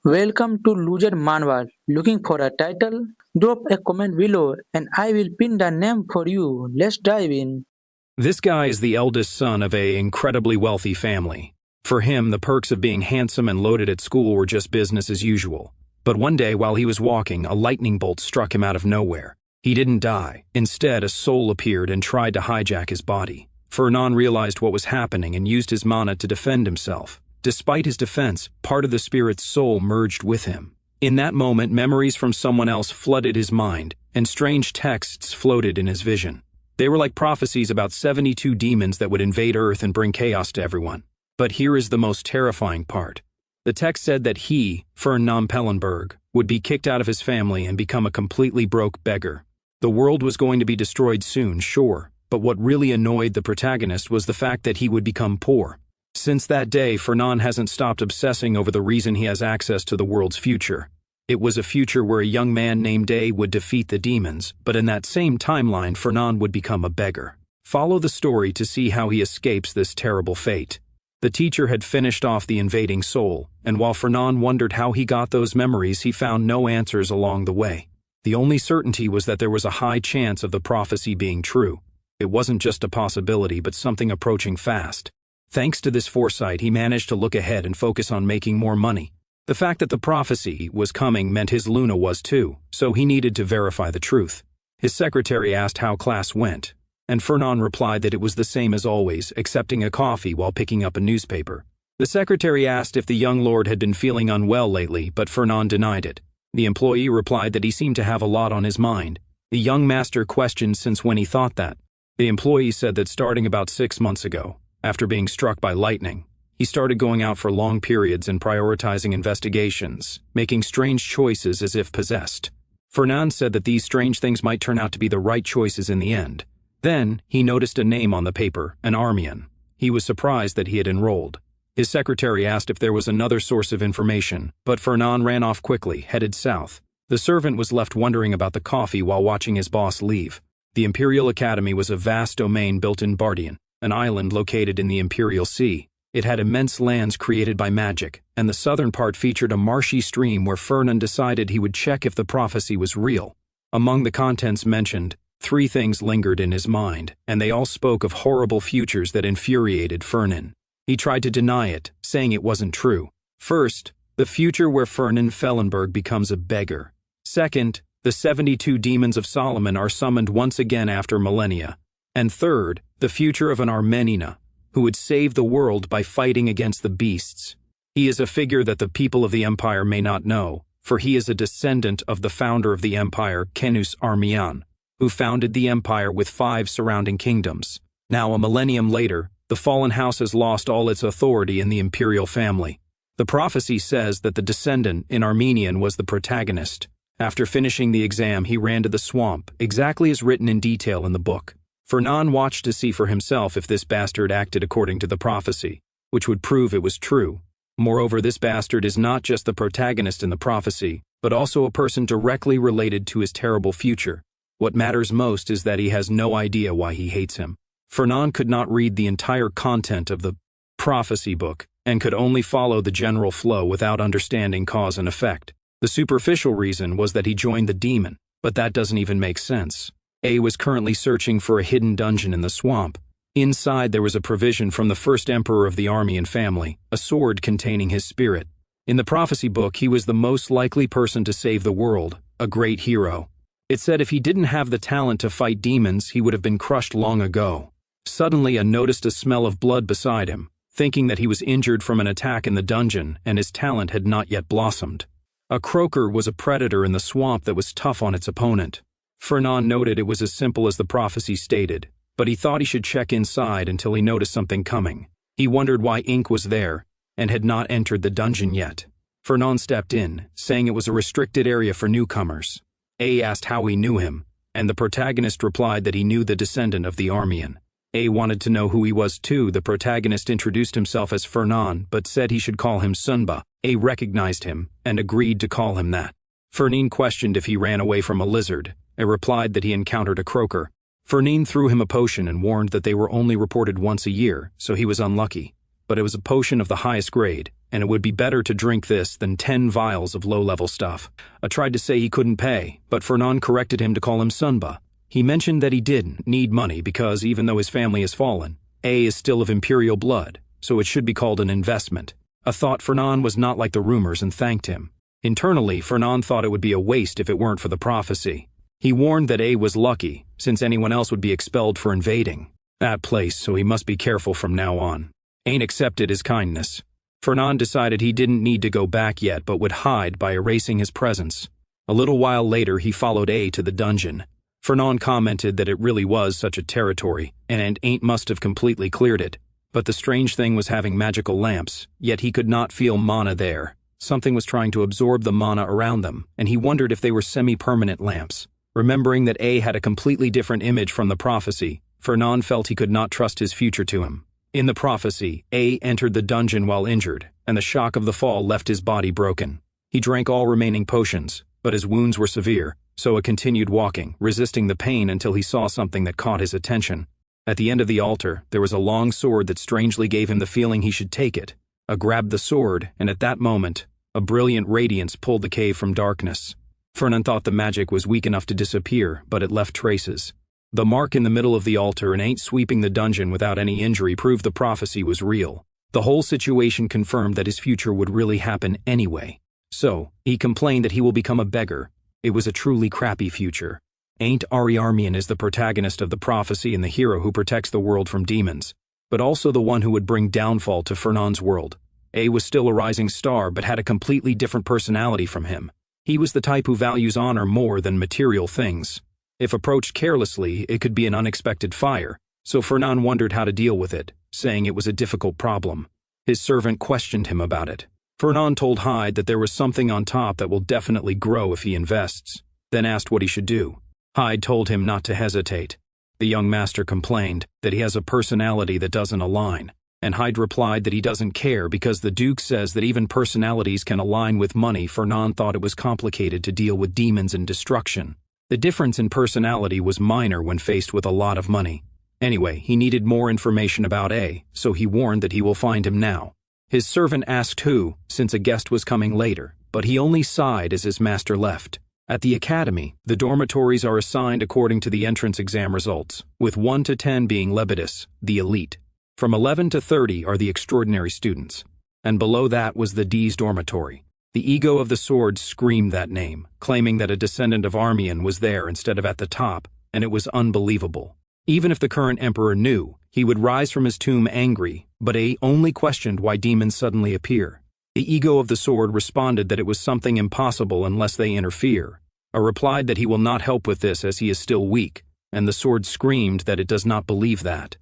Welcome to Loser Manhwa. Looking for a title? Drop a comment below and I will pin the name for you. Let's dive in. This guy is the eldest son of a incredibly wealthy family. For him, the perks of being handsome and loaded at school were just business as usual. But one day, while he was walking, a lightning bolt struck him out of nowhere. He didn't die. Instead, a soul appeared and tried to hijack his body. Fernand realized what was happening and used his mana to defend himself. Despite his defense, part of the spirit's soul merged with him. In that moment, memories from someone else flooded his mind, and strange texts floated in his vision. They were like prophecies about 72 demons that would invade Earth and bring chaos to everyone. But here is the most terrifying part. The text said that he, Fernand Pellenberg, would be kicked out of his family and become a completely broke beggar. The world was going to be destroyed soon, sure, but what really annoyed the protagonist was the fact that he would become poor. Since that day, Fernand hasn't stopped obsessing over the reason he has access to the world's future. It was a future where a young man named A would defeat the demons, but in that same timeline, Fernand would become a beggar. Follow the story to see how he escapes this terrible fate. The teacher had finished off the invading soul, and while Fernand wondered how he got those memories, he found no answers along the way. The only certainty was that there was a high chance of the prophecy being true. It wasn't just a possibility, but something approaching fast. Thanks to this foresight, he managed to look ahead and focus on making more money. The fact that the prophecy was coming meant his Luna was too, so he needed to verify the truth. His secretary asked how class went, and Fernand replied that it was the same as always, accepting a coffee while picking up a newspaper. The secretary asked if the young lord had been feeling unwell lately, but Fernand denied it. The employee replied that he seemed to have a lot on his mind. The young master questioned since when he thought that. The employee said that starting about 6 months ago, after being struck by lightning, he started going out for long periods and prioritizing investigations, making strange choices as if possessed. Fernand said that these strange things might turn out to be the right choices in the end. Then, he noticed a name on the paper, an Armian. He was surprised that he had enrolled. His secretary asked if there was another source of information, but Fernand ran off quickly, headed south. The servant was left wondering about the coffee while watching his boss leave. The Imperial Academy was a vast domain built in Bardian, an island located in the Imperial Sea. It had immense lands created by magic, and the southern part featured a marshy stream where Fernand decided he would check if the prophecy was real. Among the contents mentioned, 3 things lingered in his mind, and they all spoke of horrible futures that infuriated Fernand. He tried to deny it, saying it wasn't true. First, the future where Fernand Fellenberg becomes a beggar. Second, the 72 demons of Solomon are summoned once again after millennia. And third, the future of an Armenina, who would save the world by fighting against the beasts. He is a figure that the people of the empire may not know, for he is a descendant of the founder of the empire, Kenus Armian, who founded the empire with 5 surrounding kingdoms. Now, a millennium later, the fallen house has lost all its authority in the imperial family. The prophecy says that the descendant in Armenian was the protagonist. After finishing the exam, he ran to the swamp, exactly as written in detail in the book. Fernand watched to see for himself if this bastard acted according to the prophecy, which would prove it was true. Moreover, this bastard is not just the protagonist in the prophecy, but also a person directly related to his terrible future. What matters most is that he has no idea why he hates him. Fernand could not read the entire content of the prophecy book, and could only follow the general flow without understanding cause and effect. The superficial reason was that he joined the demon, but that doesn't even make sense. A was currently searching for a hidden dungeon in the swamp. Inside there was a provision from the first emperor of the Armian family, a sword containing his spirit. In the prophecy book, he was the most likely person to save the world, a great hero. It said if he didn't have the talent to fight demons, he would have been crushed long ago. Suddenly, I noticed a smell of blood beside him, thinking that he was injured from an attack in the dungeon and his talent had not yet blossomed. A croaker was a predator in the swamp that was tough on its opponent. Fernand noted it was as simple as the prophecy stated, but he thought he should check inside until he noticed something coming. He wondered why Ink was there and had not entered the dungeon yet. Fernand stepped in, saying it was a restricted area for newcomers. A asked how he knew him, and the protagonist replied that he knew the descendant of the Armian. A wanted to know who he was too. The protagonist introduced himself as Fernand, but said he should call him Sunba. A recognized him and agreed to call him that. Fernand questioned if he ran away from a lizard. A replied that he encountered a croaker. Fernand threw him a potion and warned that they were only reported once a year, so he was unlucky. but it was a potion of the highest grade, and it would be better to drink this than 10 vials of low-level stuff. I tried to say he couldn't pay, but Fernand corrected him to call him Sunba. He mentioned that he didn't need money because even though his family has fallen, A is still of imperial blood, so it should be called an investment. A thought Fernand was not like the rumors and thanked him. Internally, Fernand thought it would be a waste if it weren't for the prophecy. He warned that A was lucky, since anyone else would be expelled for invading that place, so he must be careful from now on. Ain accepted his kindness. Fernand decided he didn't need to go back yet but would hide by erasing his presence. A little while later, he followed A to the dungeon. Fernand commented that it really was such a territory, and Ain't must have completely cleared it. But the strange thing was having magical lamps, yet he could not feel mana there. Something was trying to absorb the mana around them, and he wondered if they were semi-permanent lamps. Remembering that A had a completely different image from the prophecy, Fernand felt he could not trust his future to him. In the prophecy, A entered the dungeon while injured, and the shock of the fall left his body broken. He drank all remaining potions, but his wounds were severe, so he continued walking, resisting the pain until he saw something that caught his attention. At the end of the altar, there was a long sword that strangely gave him the feeling he should take it. A grabbed the sword, and at that moment, a brilliant radiance pulled the cave from darkness. Fernand thought the magic was weak enough to disappear, but it left traces. The mark in the middle of the altar and Ain't sweeping the dungeon without any injury proved the prophecy was real. The whole situation confirmed that his future would really happen anyway. So, he complained that he will become a beggar. It was a truly crappy future. Ain't Ariarmian is the protagonist of the prophecy and the hero who protects the world from demons, but also the one who would bring downfall to Fernand's world. A was still a rising star but had a completely different personality from him. He was the type who values honor more than material things. If approached carelessly, it could be an unexpected fire, so Fernand wondered how to deal with it, saying it was a difficult problem. His servant questioned him about it. Fernand told Hyde that there was something on top that will definitely grow if he invests, then asked what he should do. Hyde told him not to hesitate. The young master complained that he has a personality that doesn't align, and Hyde replied that he doesn't care because the Duke says that even personalities can align with money. Fernand thought it was complicated to deal with demons and destruction. The difference in personality was minor when faced with a lot of money. Anyway, he needed more information about A, so he warned that he will find him now. His servant asked who, since a guest was coming later, but he only sighed as his master left. At the academy, the dormitories are assigned according to the entrance exam results, with 1 to 10 being Lebetis, the elite. From 11 to 30 are the extraordinary students, and below that was the D's dormitory. The ego of the sword screamed that name, claiming that a descendant of Armian was there instead of at the top, and it was unbelievable. Even if the current emperor knew, he would rise from his tomb angry, but A only questioned why demons suddenly appear. The ego of the sword responded that it was something impossible unless they interfere. A replied that he will not help with this as he is still weak, and the sword screamed that it does not believe that.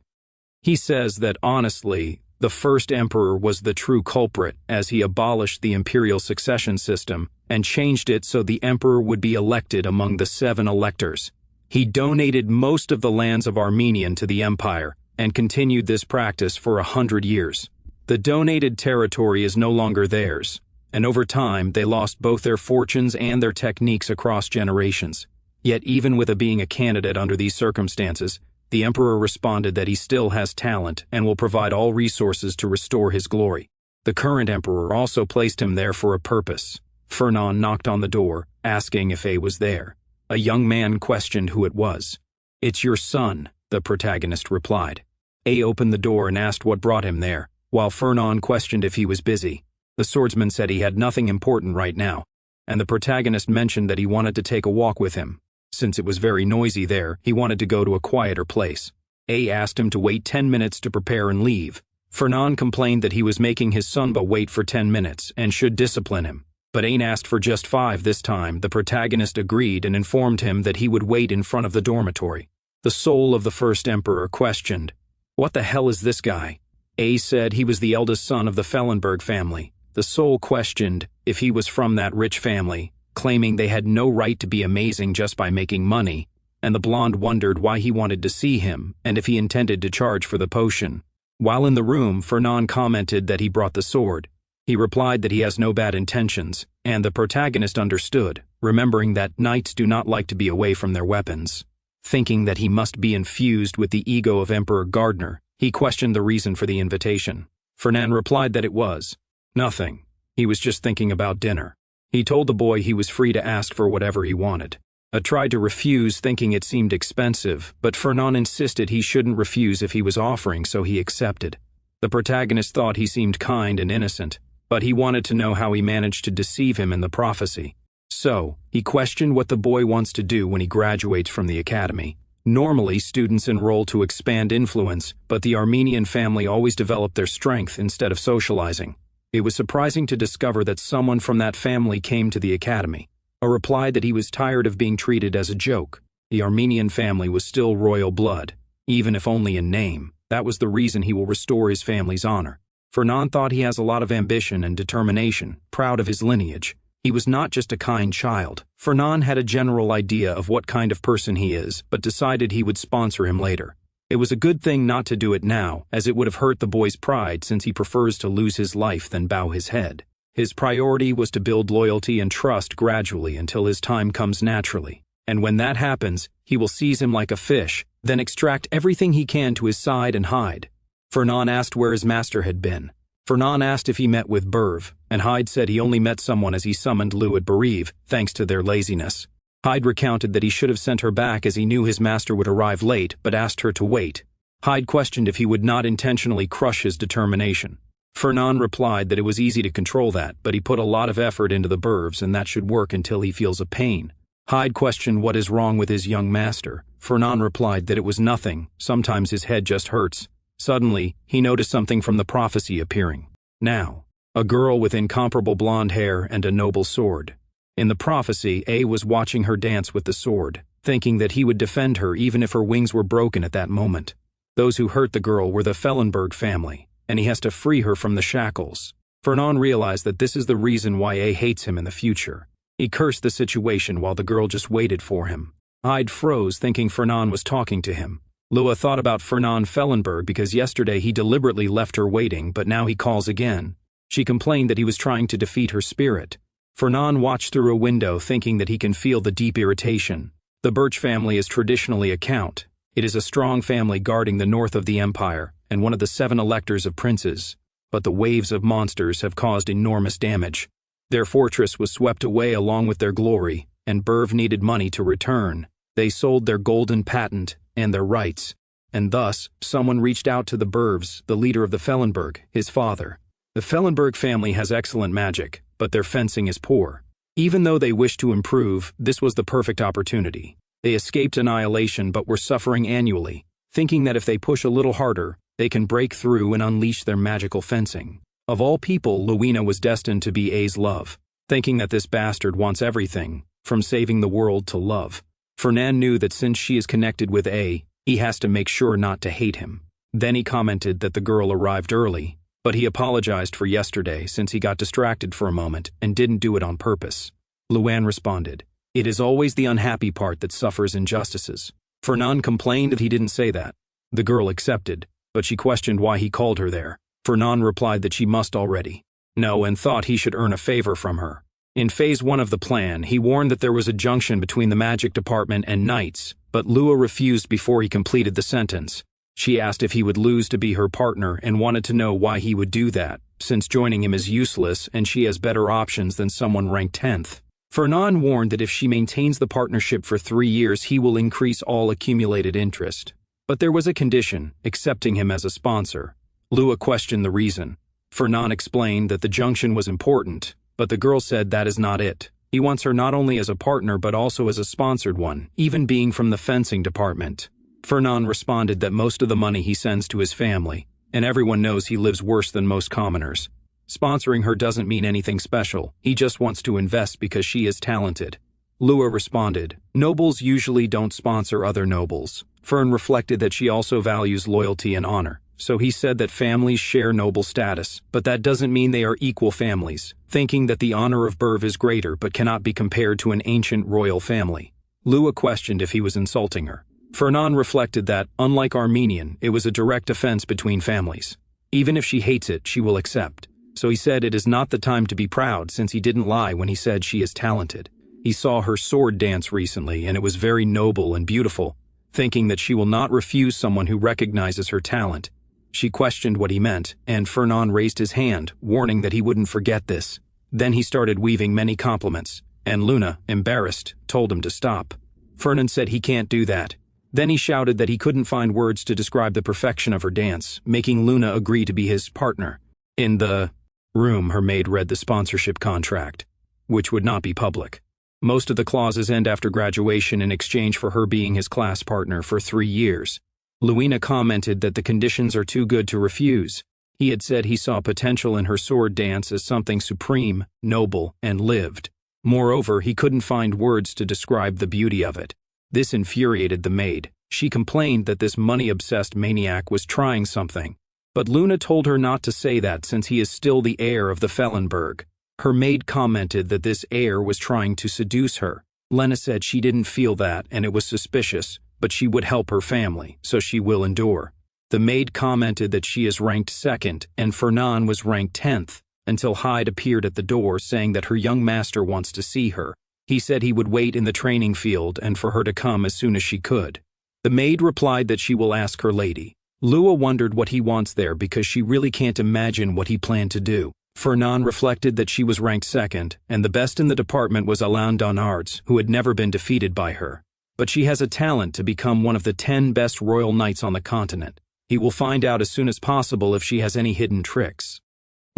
He says that honestly, the first emperor was the true culprit as he abolished the imperial succession system and changed it so the emperor would be elected among the 7 electors. He donated most of the lands of Armenian to the empire and continued this practice for 100 years. The donated territory is no longer theirs, and over time they lost both their fortunes and their techniques across generations. Yet even with being a candidate under these circumstances, the emperor responded that he still has talent and will provide all resources to restore his glory. The current emperor also placed him there for a purpose. Fernand knocked on the door, asking if A was there. A young man questioned who it was. "It's your son," the protagonist replied. A opened the door and asked what brought him there, while Fernand questioned if he was busy. The swordsman said he had nothing important right now, and the protagonist mentioned that he wanted to take a walk with him. Since it was very noisy there, he wanted to go to a quieter place. A asked him to wait 10 minutes to prepare and leave. Fernand complained that he was making his Sunba wait for 10 minutes and should discipline him. But Ain asked for just 5 this time. The protagonist agreed and informed him that he would wait in front of the dormitory. The soul of the first emperor questioned, "What the hell is this guy?" A said he was the eldest son of the Fellenberg family. The soul questioned if he was from that rich family, claiming they had no right to be amazing just by making money, and the blonde wondered why he wanted to see him and if he intended to charge for the potion. While in the room, Fernand commented that he brought the sword. He replied that he has no bad intentions, and the protagonist understood, remembering that knights do not like to be away from their weapons. Thinking that he must be infused with the ego of Emperor Gardner, he questioned the reason for the invitation. Fernan replied that it was nothing. He was just thinking about dinner. He told the boy he was free to ask for whatever he wanted. Tried to refuse, thinking it seemed expensive, but Fernan insisted he shouldn't refuse if he was offering, so he accepted. The protagonist thought he seemed kind and innocent, but he wanted to know how he managed to deceive him in the prophecy. So, he questioned what the boy wants to do when he graduates from the academy. Normally, students enroll to expand influence, but the Armenian family always developed their strength instead of socializing. It was surprising to discover that someone from that family came to the academy. Replied that he was tired of being treated as a joke. The Armenian family was still royal blood, even if only in name. That was the reason he will restore his family's honor. Fernan thought he has a lot of ambition and determination, proud of his lineage. He was not just a kind child. Fernan had a general idea of what kind of person he is, but decided he would sponsor him later. It was a good thing not to do it now, as it would have hurt the boy's pride since he prefers to lose his life than bow his head. His priority was to build loyalty and trust gradually until his time comes naturally. And when that happens, he will seize him like a fish, then extract everything he can to his side and hide. Fernan asked where his master had been. Fernan asked if he met with Berv, and Hyde said he only met someone as he summoned Lou at Bereave, thanks to their laziness. Hyde recounted that he should have sent her back as he knew his master would arrive late, but asked her to wait. Hyde questioned if he would not intentionally crush his determination. Fernan replied that it was easy to control that, but he put a lot of effort into the Bervs and that should work until he feels a pain. Hyde questioned what is wrong with his young master. Fernan replied that it was nothing, sometimes his head just hurts. Suddenly, he noticed something from the prophecy appearing. Now, a girl with incomparable blonde hair and a noble sword. In the prophecy, A was watching her dance with the sword, thinking that he would defend her even if her wings were broken at that moment. Those who hurt the girl were the Fellenberg family, and he has to free her from the shackles. Fernan realized that this is the reason why A hates him in the future. He cursed the situation while the girl just waited for him. Hyde froze, thinking Fernan was talking to him. Lua thought about Fernan Fellenberg because yesterday he deliberately left her waiting, but now he calls again. She complained that he was trying to defeat her spirit. Fernan watched through a window, thinking that he can feel the deep irritation. The Birch family is traditionally a count. It is a strong family guarding the north of the empire, and one of the 7 electors of princes. But the waves of monsters have caused enormous damage. Their fortress was swept away along with their glory, and Berv needed money to return. They sold their golden patent and their rights, and thus, someone reached out to the Bervs, the leader of the Fellenberg, his father. The Fellenberg family has excellent magic, but their fencing is poor. Even though they wished to improve, this was the perfect opportunity. They escaped annihilation but were suffering annually, thinking that if they push a little harder, they can break through and unleash their magical fencing. Of all people, Luina was destined to be A's love, thinking that this bastard wants everything, from saving the world to love. Fernan knew that since she is connected with A, he has to make sure not to hate him. Then he commented that the girl arrived early, but he apologized for yesterday since he got distracted for a moment and didn't do it on purpose. Luan responded, "It is always the unhappy part that suffers injustices." Fernan complained that he didn't say that. The girl accepted, but she questioned why he called her there. Fernan replied that she must already know and thought he should earn a favor from her. In Phase 1 of the plan, he warned that there was a junction between the magic department and knights, but Lua refused before he completed the sentence. She asked if he would lose to be her partner and wanted to know why he would do that, since joining him is useless and she has better options than someone ranked 10th. Fernan warned that if she maintains the partnership for 3 years, he will increase all accumulated interest. But there was a condition, accepting him as a sponsor. Lua questioned the reason. Fernan explained that the junction was important, but the girl said that is not it. He wants her not only as a partner but also as a sponsored one, even being from the fencing department. Fernan responded that most of the money he sends to his family, and everyone knows he lives worse than most commoners. Sponsoring her doesn't mean anything special, he just wants to invest because she is talented. Lua responded, "Nobles usually don't sponsor other nobles." Fern reflected that she also values loyalty and honor, so he said that families share noble status, but that doesn't mean they are equal families, thinking that the honor of Berv is greater but cannot be compared to an ancient royal family. Lua questioned if he was insulting her. Fernan reflected that, unlike Armenian, it was a direct offense between families. Even if she hates it, she will accept. So he said it is not the time to be proud since he didn't lie when he said she is talented. He saw her sword dance recently and it was very noble and beautiful, thinking that she will not refuse someone who recognizes her talent. She questioned what he meant, and Fernand raised his hand, warning that he wouldn't forget this. Then he started weaving many compliments, and Luna, embarrassed, told him to stop. Fernand said he can't do that. Then he shouted that he couldn't find words to describe the perfection of her dance, making Luna agree to be his partner. In the room, her maid read the sponsorship contract, which would not be public. Most of the clauses end after graduation in exchange for her being his class partner for 3 years. Luina commented that the conditions are too good to refuse. He had said he saw potential in her sword dance as something supreme, noble, and lived. Moreover, he couldn't find words to describe the beauty of it. This infuriated the maid. She complained that this money-obsessed maniac was trying something. But Luna told her not to say that since he is still the heir of the Fellenberg. Her maid commented that this heir was trying to seduce her. Lena said she didn't feel that and it was suspicious, but she would help her family, so she will endure. The maid commented that she is ranked 2nd and Fernand was ranked 10th, until Hyde appeared at the door saying that her young master wants to see her. He said he would wait in the training field and for her to come as soon as she could. The maid replied that she will ask her lady. Lua wondered what he wants there because she really can't imagine what he planned to do. Fernand reflected that she was ranked 2nd, and the best in the department was Alain Donards, who had never been defeated by her. But she has a talent to become one of the 10 best royal knights on the continent. He will find out as soon as possible if she has any hidden tricks.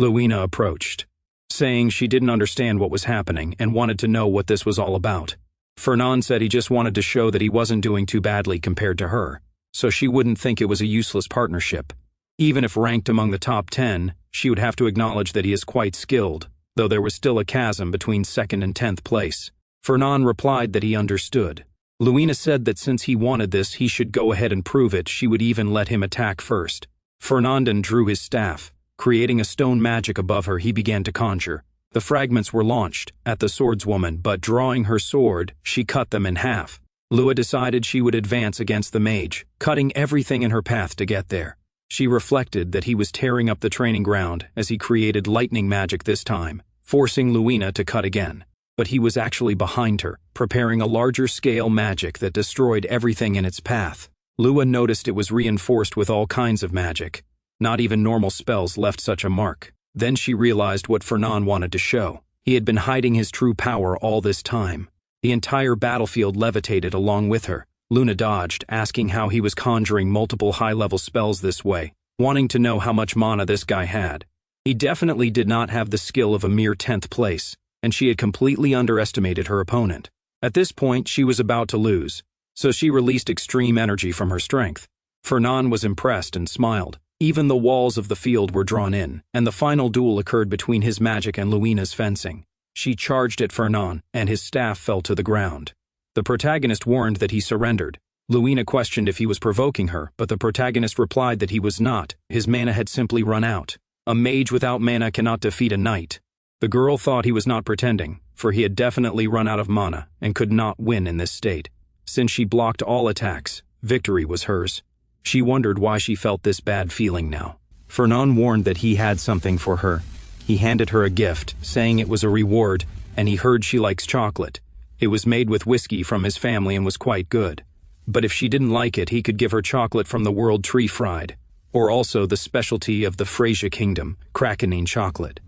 Luina approached, saying she didn't understand what was happening and wanted to know what this was all about. Fernand said he just wanted to show that he wasn't doing too badly compared to her, so she wouldn't think it was a useless partnership. Even if ranked among the top 10, she would have to acknowledge that he is quite skilled, though there was still a chasm between 2nd and 10th place. Fernand replied that he understood. Luina said that since he wanted this, he should go ahead and prove it. She would even let him attack first. Fernand drew his staff. Creating a stone magic above her, he began to conjure. The fragments were launched at the swordswoman, but drawing her sword, she cut them in half. Lua decided she would advance against the mage, cutting everything in her path to get there. She reflected that he was tearing up the training ground as he created lightning magic this time, forcing Luina to cut again. But he was actually behind her, preparing a larger-scale magic that destroyed everything in its path. Lua noticed it was reinforced with all kinds of magic. Not even normal spells left such a mark. Then she realized what Fernand wanted to show. He had been hiding his true power all this time. The entire battlefield levitated along with her. Luna dodged, asking how he was conjuring multiple high-level spells this way, wanting to know how much mana this guy had. He definitely did not have the skill of a mere 10th place, and she had completely underestimated her opponent. At this point, she was about to lose, so she released extreme energy from her strength. Fernand was impressed and smiled. Even the walls of the field were drawn in, and the final duel occurred between his magic and Luina's fencing. She charged at Fernand, and his staff fell to the ground. The protagonist warned that he surrendered. Luina questioned if he was provoking her, but the protagonist replied that he was not. His mana had simply run out. A mage without mana cannot defeat a knight. The girl thought he was not pretending, for he had definitely run out of mana and could not win in this state. Since she blocked all attacks, victory was hers. She wondered why she felt this bad feeling now. Fernand warned that he had something for her. He handed her a gift, saying it was a reward, and he heard she likes chocolate. It was made with whiskey from his family and was quite good. But if she didn't like it, he could give her chocolate from the world tree fried, or also the specialty of the Freysia kingdom, Krakenine chocolate.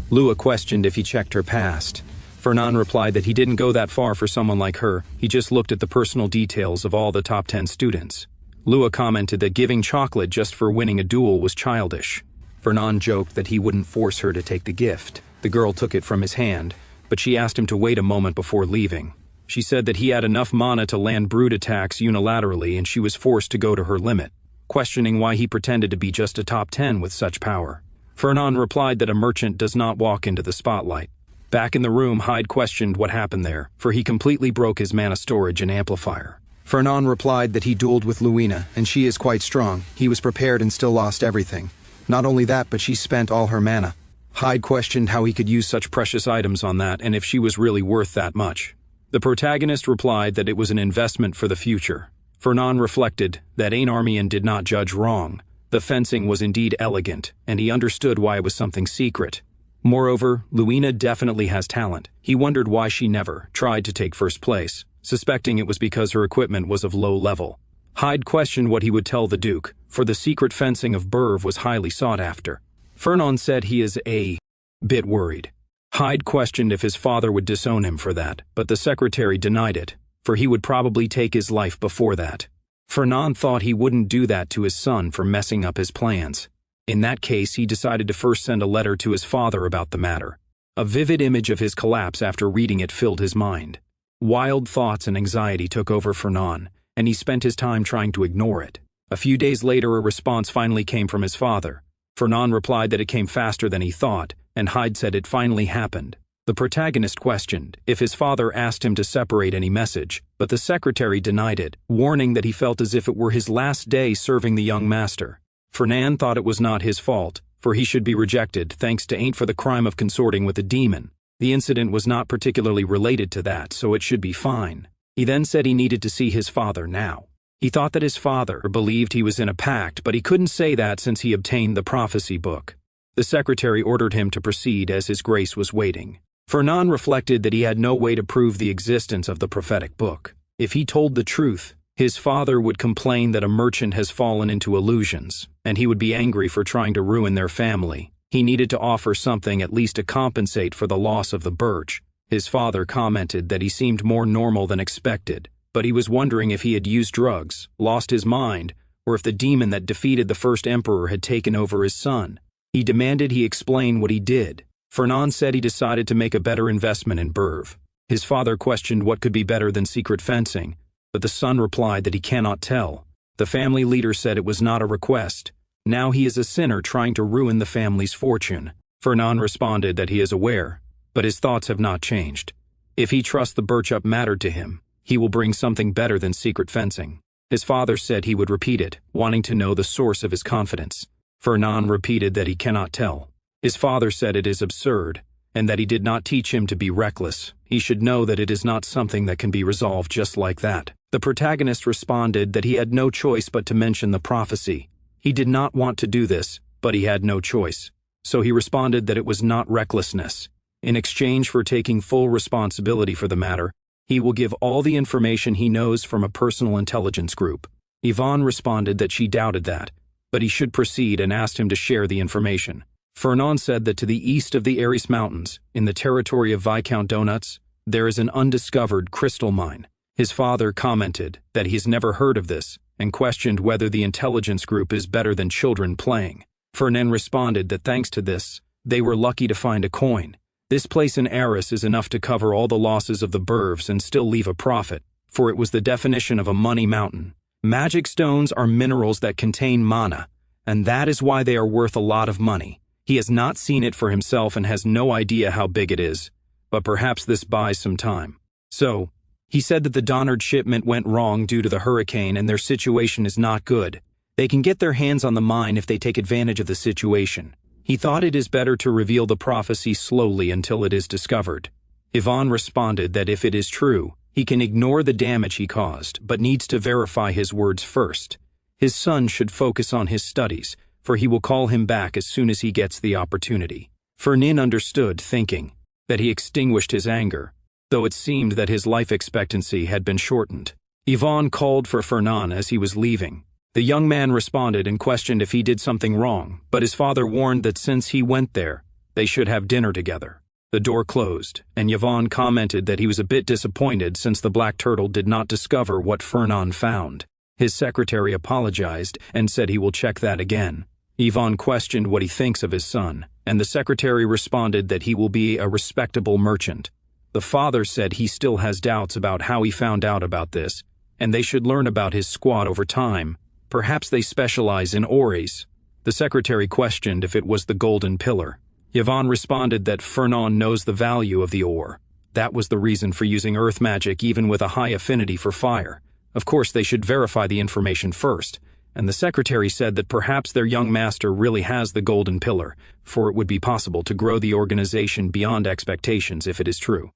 Lua questioned if he checked her past. Fernand replied that he didn't go that far for someone like her, he just looked at the personal details of all the top 10 students. Lua commented that giving chocolate just for winning a duel was childish. Fernand joked that he wouldn't force her to take the gift. The girl took it from his hand, but she asked him to wait a moment before leaving. She said that he had enough mana to land brood attacks unilaterally and she was forced to go to her limit, questioning why he pretended to be just a top 10 with such power. Fernand replied that a merchant does not walk into the spotlight. Back in the room, Hyde questioned what happened there, for he completely broke his mana storage and amplifier. Fernand replied that he dueled with Luina, and she is quite strong. He was prepared and still lost everything. Not only that, but she spent all her mana. Hyde questioned how he could use such precious items on that and if she was really worth that much. The protagonist replied that it was an investment for the future. Fernand reflected that Ain Armian did not judge wrong. The fencing was indeed elegant, and he understood why it was something secret. Moreover, Luina definitely has talent. He wondered why she never tried to take first place, suspecting it was because her equipment was of low level. Hyde questioned what he would tell the Duke, for the secret fencing of Burv was highly sought after. Fernan said he is a bit worried. Hyde questioned if his father would disown him for that, but the secretary denied it, for he would probably take his life before that. Fernan thought he wouldn't do that to his son for messing up his plans. In that case, he decided to first send a letter to his father about the matter. A vivid image of his collapse after reading it filled his mind. Wild thoughts and anxiety took over Fernan, and he spent his time trying to ignore it. A few days later, a response finally came from his father. Fernan replied that it came faster than he thought, and Hyde said it finally happened. The protagonist questioned if his father asked him to separate any message, but the secretary denied it, warning that he felt as if it were his last day serving the young master. Fernan thought it was not his fault, for he should be rejected thanks to ain't for the crime of consorting with a demon. The incident was not particularly related to that, so it should be fine. He then said he needed to see his father now. He thought that his father believed he was in a pact, but he couldn't say that since he obtained the prophecy book. The secretary ordered him to proceed as his grace was waiting. Fernan reflected that he had no way to prove the existence of the prophetic book. If he told the truth, his father would complain that a merchant has fallen into illusions, and he would be angry for trying to ruin their family. He needed to offer something at least to compensate for the loss of the birch. His father commented that he seemed more normal than expected, but he was wondering if he had used drugs, lost his mind, or if the demon that defeated the first emperor had taken over his son. He demanded he explain what he did. Fernan said he decided to make a better investment in Burv. His father questioned what could be better than secret fencing, but the son replied that he cannot tell. The family leader said it was not a request. Now he is a sinner trying to ruin the family's fortune. Fernan responded that he is aware, but his thoughts have not changed. If he trusts the birch-up mattered to him, he will bring something better than secret fencing. His father said he would repeat it, wanting to know the source of his confidence. Fernan repeated that he cannot tell. His father said it is absurd, and that he did not teach him to be reckless. He should know that it is not something that can be resolved just like that. The protagonist responded that he had no choice but to mention the prophecy. He did not want to do this, but he had no choice. So he responded that it was not recklessness. In exchange for taking full responsibility for the matter, he will give all the information he knows from a personal intelligence group. Yvonne responded that she doubted that, but he should proceed and asked him to share the information. Fernan said that to the east of the Ares Mountains, in the territory of Viscount Donuts, there is an undiscovered crystal mine. His father commented that he has never heard of this and questioned whether the intelligence group is better than children playing. Fernan responded that thanks to this, they were lucky to find a coin. This place in Ares is enough to cover all the losses of the Burvs and still leave a profit, for it was the definition of a money mountain. Magic stones are minerals that contain mana, and that is why they are worth a lot of money. He has not seen it for himself and has no idea how big it is, but perhaps this buys some time. So, he said that the Donard shipment went wrong due to the hurricane and their situation is not good. They can get their hands on the mine if they take advantage of the situation. He thought it is better to reveal the prophecy slowly until it is discovered. Yvonne responded that if it is true, he can ignore the damage he caused, but needs to verify his words first. His son should focus on his studies, for he will call him back as soon as he gets the opportunity. Fernan understood, thinking that he extinguished his anger, though it seemed that his life expectancy had been shortened. Yvonne called for Fernan as he was leaving. The young man responded and questioned if he did something wrong, but his father warned that since he went there, they should have dinner together. The door closed, and Yvonne commented that he was a bit disappointed since the Black Turtle did not discover what Fernan found. His secretary apologized and said he will check that again. Yvonne questioned what he thinks of his son, and the secretary responded that he will be a respectable merchant. The father said he still has doubts about how he found out about this, and they should learn about his squad over time. Perhaps they specialize in ores. The secretary questioned if it was the golden pillar. Yvonne responded that Fernan knows the value of the ore. That was the reason for using earth magic even with a high affinity for fire. Of course, they should verify the information first, and the secretary said that perhaps their young master really has the golden pillar, for it would be possible to grow the organization beyond expectations if it is true.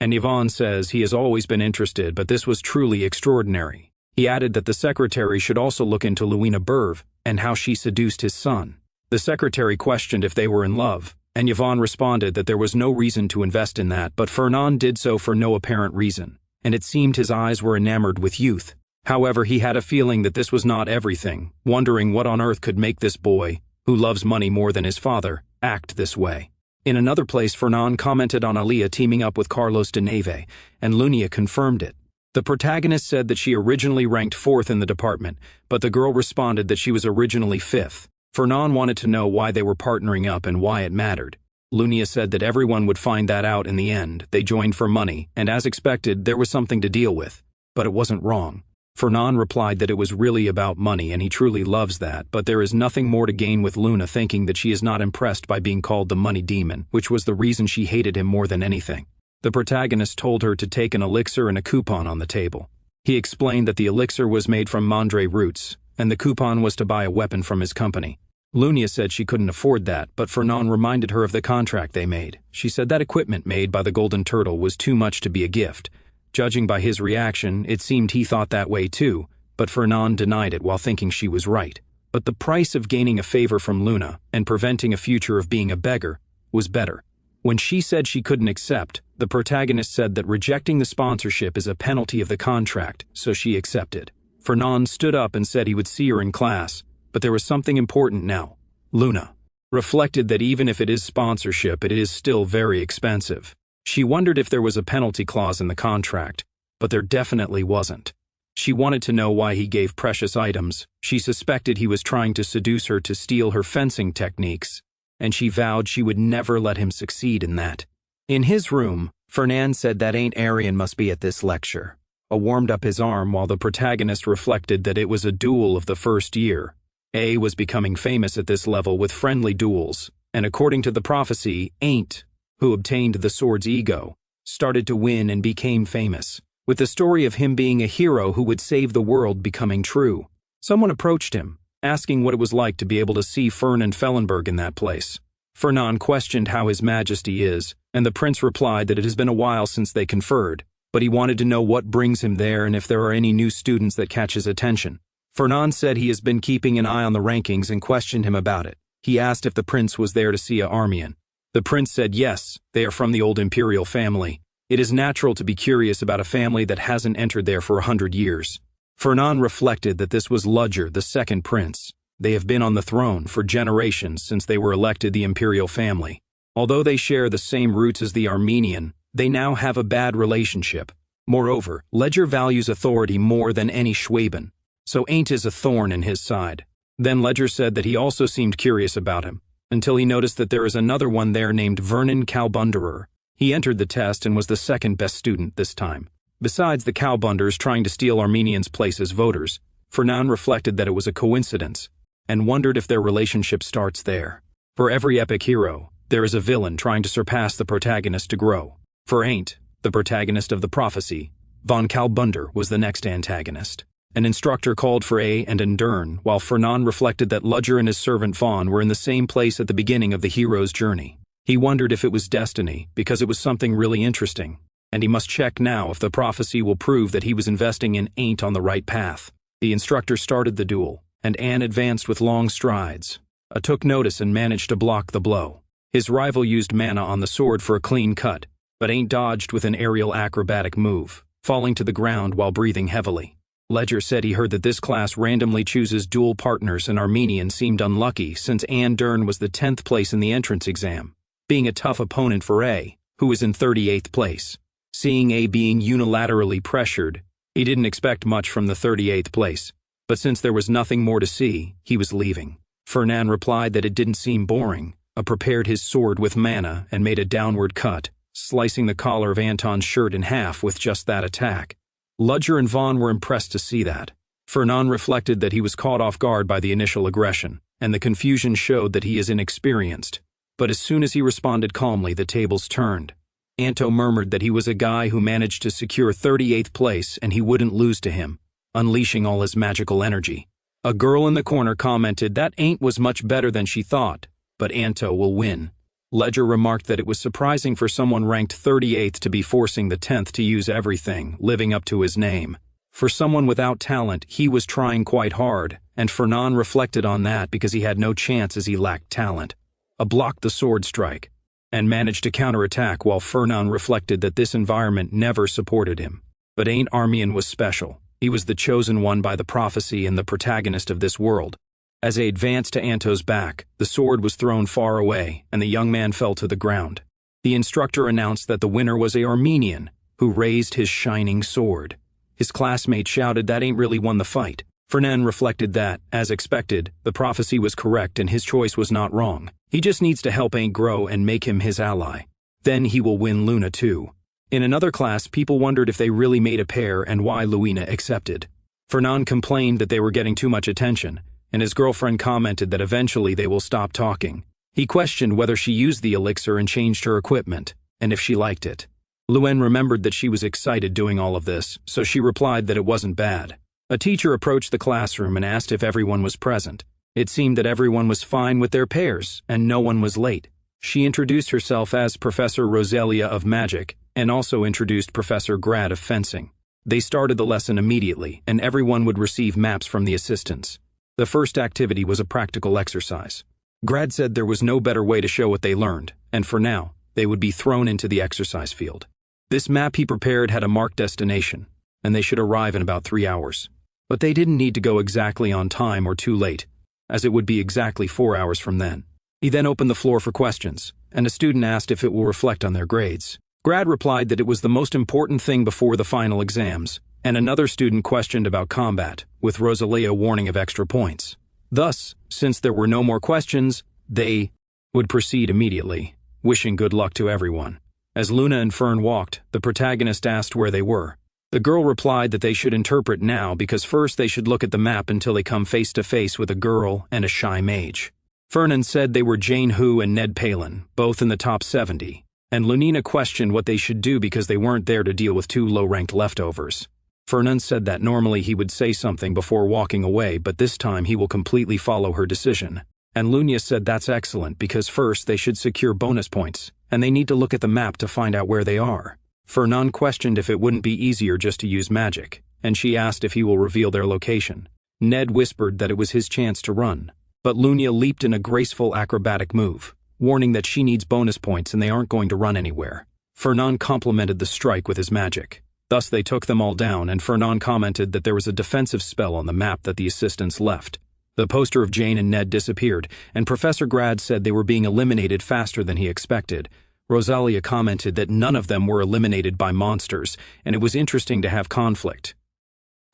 And Yvonne says he has always been interested, but this was truly extraordinary. He added that the secretary should also look into Luina Burv and how she seduced his son. The secretary questioned if they were in love, and Yvonne responded that there was no reason to invest in that, but Fernan did so for no apparent reason, and it seemed his eyes were enamored with youth. However, he had a feeling that this was not everything, wondering what on earth could make this boy, who loves money more than his father, act this way. In another place, Fernand commented on Aaliyah teaming up with Carlos de Neve, and Lunia confirmed it. The protagonist said that she originally ranked 4th in the department, but the girl responded that she was originally 5th. Fernand wanted to know why they were partnering up and why it mattered. Lunia said that everyone would find that out in the end. They joined for money, and as expected, there was something to deal with. But it wasn't wrong. Fernand replied that it was really about money and he truly loves that, but there is nothing more to gain, with Luna thinking that she is not impressed by being called the money demon, which was the reason she hated him more than anything. The protagonist told her to take an elixir and a coupon on the table. He explained that the elixir was made from mandre roots, and the coupon was to buy a weapon from his company. Lunia said she couldn't afford that, but Fernand reminded her of the contract they made. She said that equipment made by the Golden Turtle was too much to be a gift. Judging by his reaction, it seemed he thought that way too, but Fernand denied it while thinking she was right. But the price of gaining a favor from Luna and preventing a future of being a beggar was better. When she said she couldn't accept, the protagonist said that rejecting the sponsorship is a penalty of the contract, so she accepted. Fernand stood up and said he would see her in class, but there was something important now. Luna reflected that even if it is sponsorship, it is still very expensive. She wondered if there was a penalty clause in the contract, but there definitely wasn't. She wanted to know why he gave precious items. She suspected he was trying to seduce her to steal her fencing techniques, and she vowed she would never let him succeed in that. In his room, Fernand said that Aunt Arian must be at this lecture. A warmed up his arm while the protagonist reflected that it was a duel of the first year. A was becoming famous at this level with friendly duels, and according to the prophecy, Ain't, who obtained the sword's ego, started to win and became famous, with the story of him being a hero who would save the world becoming true. Someone approached him, asking what it was like to be able to see Fern and Fellenberg in that place. Fernand questioned how His Majesty is, and the prince replied that it has been a while since they conferred, but he wanted to know what brings him there and if there are any new students that catch his attention. Fernand said he has been keeping an eye on the rankings and questioned him about it. He asked if the prince was there to see a Armian. The prince said yes, they are from the old imperial family. It is natural to be curious about a family that hasn't entered there for 100 years. Fernand reflected that this was Ludger, the second prince. They have been on the throne for generations since they were elected the imperial family. Although they share the same roots as the Armenian, they now have a bad relationship. Moreover, Ledger values authority more than any Schwaben, so Ain't is a thorn in his side. Then Ledger said that he also seemed curious about him, until he noticed that there is another one there named Vernon Kalbunderer. He entered the test and was the second best student this time. Besides the Kalbunders trying to steal Armenians' place as voters, Fernand reflected that it was a coincidence, and wondered if their relationship starts there. For every epic hero, there is a villain trying to surpass the protagonist to grow. For Ain't, the protagonist of the prophecy, von Kalbunder was the next antagonist. An instructor called for A and Endern, while Fernand reflected that Ludger and his servant Vaughn were in the same place at the beginning of the hero's journey. He wondered if it was destiny, because it was something really interesting, and he must check now if the prophecy will prove that he was investing in Ain't on the right path. The instructor started the duel, and Anne advanced with long strides. A took notice and managed to block the blow. His rival used mana on the sword for a clean cut, but Ain't dodged with an aerial acrobatic move, falling to the ground while breathing heavily. Ledger said he heard that this class randomly chooses dual partners, and Armenian seemed unlucky since Anne Dern was the 10th place in the entrance exam, being a tough opponent for A, who was in 38th place. Seeing A being unilaterally pressured, he didn't expect much from the 38th place, but since there was nothing more to see, he was leaving. Fernand replied that it didn't seem boring. Prepared his sword with mana and made a downward cut, slicing the collar of Anton's shirt in half with just that attack. Ludger and Vaughn were impressed to see that. Fernand reflected that he was caught off guard by the initial aggression, and the confusion showed that he is inexperienced. But as soon as he responded calmly, the tables turned. Anto murmured that he was a guy who managed to secure 38th place and he wouldn't lose to him, unleashing all his magical energy. A girl in the corner commented that Ain't was much better than she thought, but Anto will win. Ledger remarked that it was surprising for someone ranked 38th to be forcing the 10th to use everything, living up to his name. For someone without talent, he was trying quite hard, and Fernand reflected on that because he had no chance as he lacked talent. Blocked the sword strike, and managed to counterattack, while Fernand reflected that this environment never supported him. But Ain't Armian was special. He was the chosen one by the prophecy and the protagonist of this world. As they advanced to Anto's back, the sword was thrown far away, and the young man fell to the ground. The instructor announced that the winner was a Armenian, who raised his shining sword. His classmates shouted that ain't really won the fight. Fernan reflected that, as expected, the prophecy was correct and his choice was not wrong. He just needs to help Aang grow and make him his ally. Then he will win Luna too. In another class, people wondered if they really made a pair and why Luina accepted. Fernan complained that they were getting too much attention, and his girlfriend commented that eventually they will stop talking. He questioned whether she used the elixir and changed her equipment, and if she liked it. Luen remembered that she was excited doing all of this, so she replied that it wasn't bad. A teacher approached the classroom and asked if everyone was present. It seemed that everyone was fine with their pairs, and no one was late. She introduced herself as Professor Roselia of Magic, and also introduced Professor Grad of Fencing. They started the lesson immediately, and everyone would receive maps from the assistants. The first activity was a practical exercise. Grad said there was no better way to show what they learned, and for now, they would be thrown into the exercise field. This map he prepared had a marked destination, and they should arrive in about 3 hours. But they didn't need to go exactly on time or too late, as it would be exactly 4 hours from then. He then opened the floor for questions, and a student asked if it will reflect on their grades. Grad replied that it was the most important thing before the final exams, and another student questioned about combat, with Rosalia warning of extra points. Thus, since there were no more questions, they would proceed immediately, wishing good luck to everyone. As Luna and Fern walked, the protagonist asked where they were. The girl replied that they should interpret now because first they should look at the map until they come face to face with a girl and a shy mage. Fernan said they were Jane Hu and Ned Palin, both in the top 70, and Lunina questioned what they should do because they weren't there to deal with 2 low-ranked leftovers. Fernan said that normally he would say something before walking away, but this time he will completely follow her decision. And Lunia said that's excellent because first they should secure bonus points, and they need to look at the map to find out where they are. Fernan questioned if it wouldn't be easier just to use magic, and she asked if he will reveal their location. Ned whispered that it was his chance to run, but Lunia leaped in a graceful acrobatic move, warning that she needs bonus points and they aren't going to run anywhere. Fernan complimented the strike with his magic. Thus they took them all down, and Fernan commented that there was a defensive spell on the map that the assistants left. The poster of Jane and Ned disappeared, and Professor Grad said they were being eliminated faster than he expected. Rosalia commented that none of them were eliminated by monsters, and it was interesting to have conflict.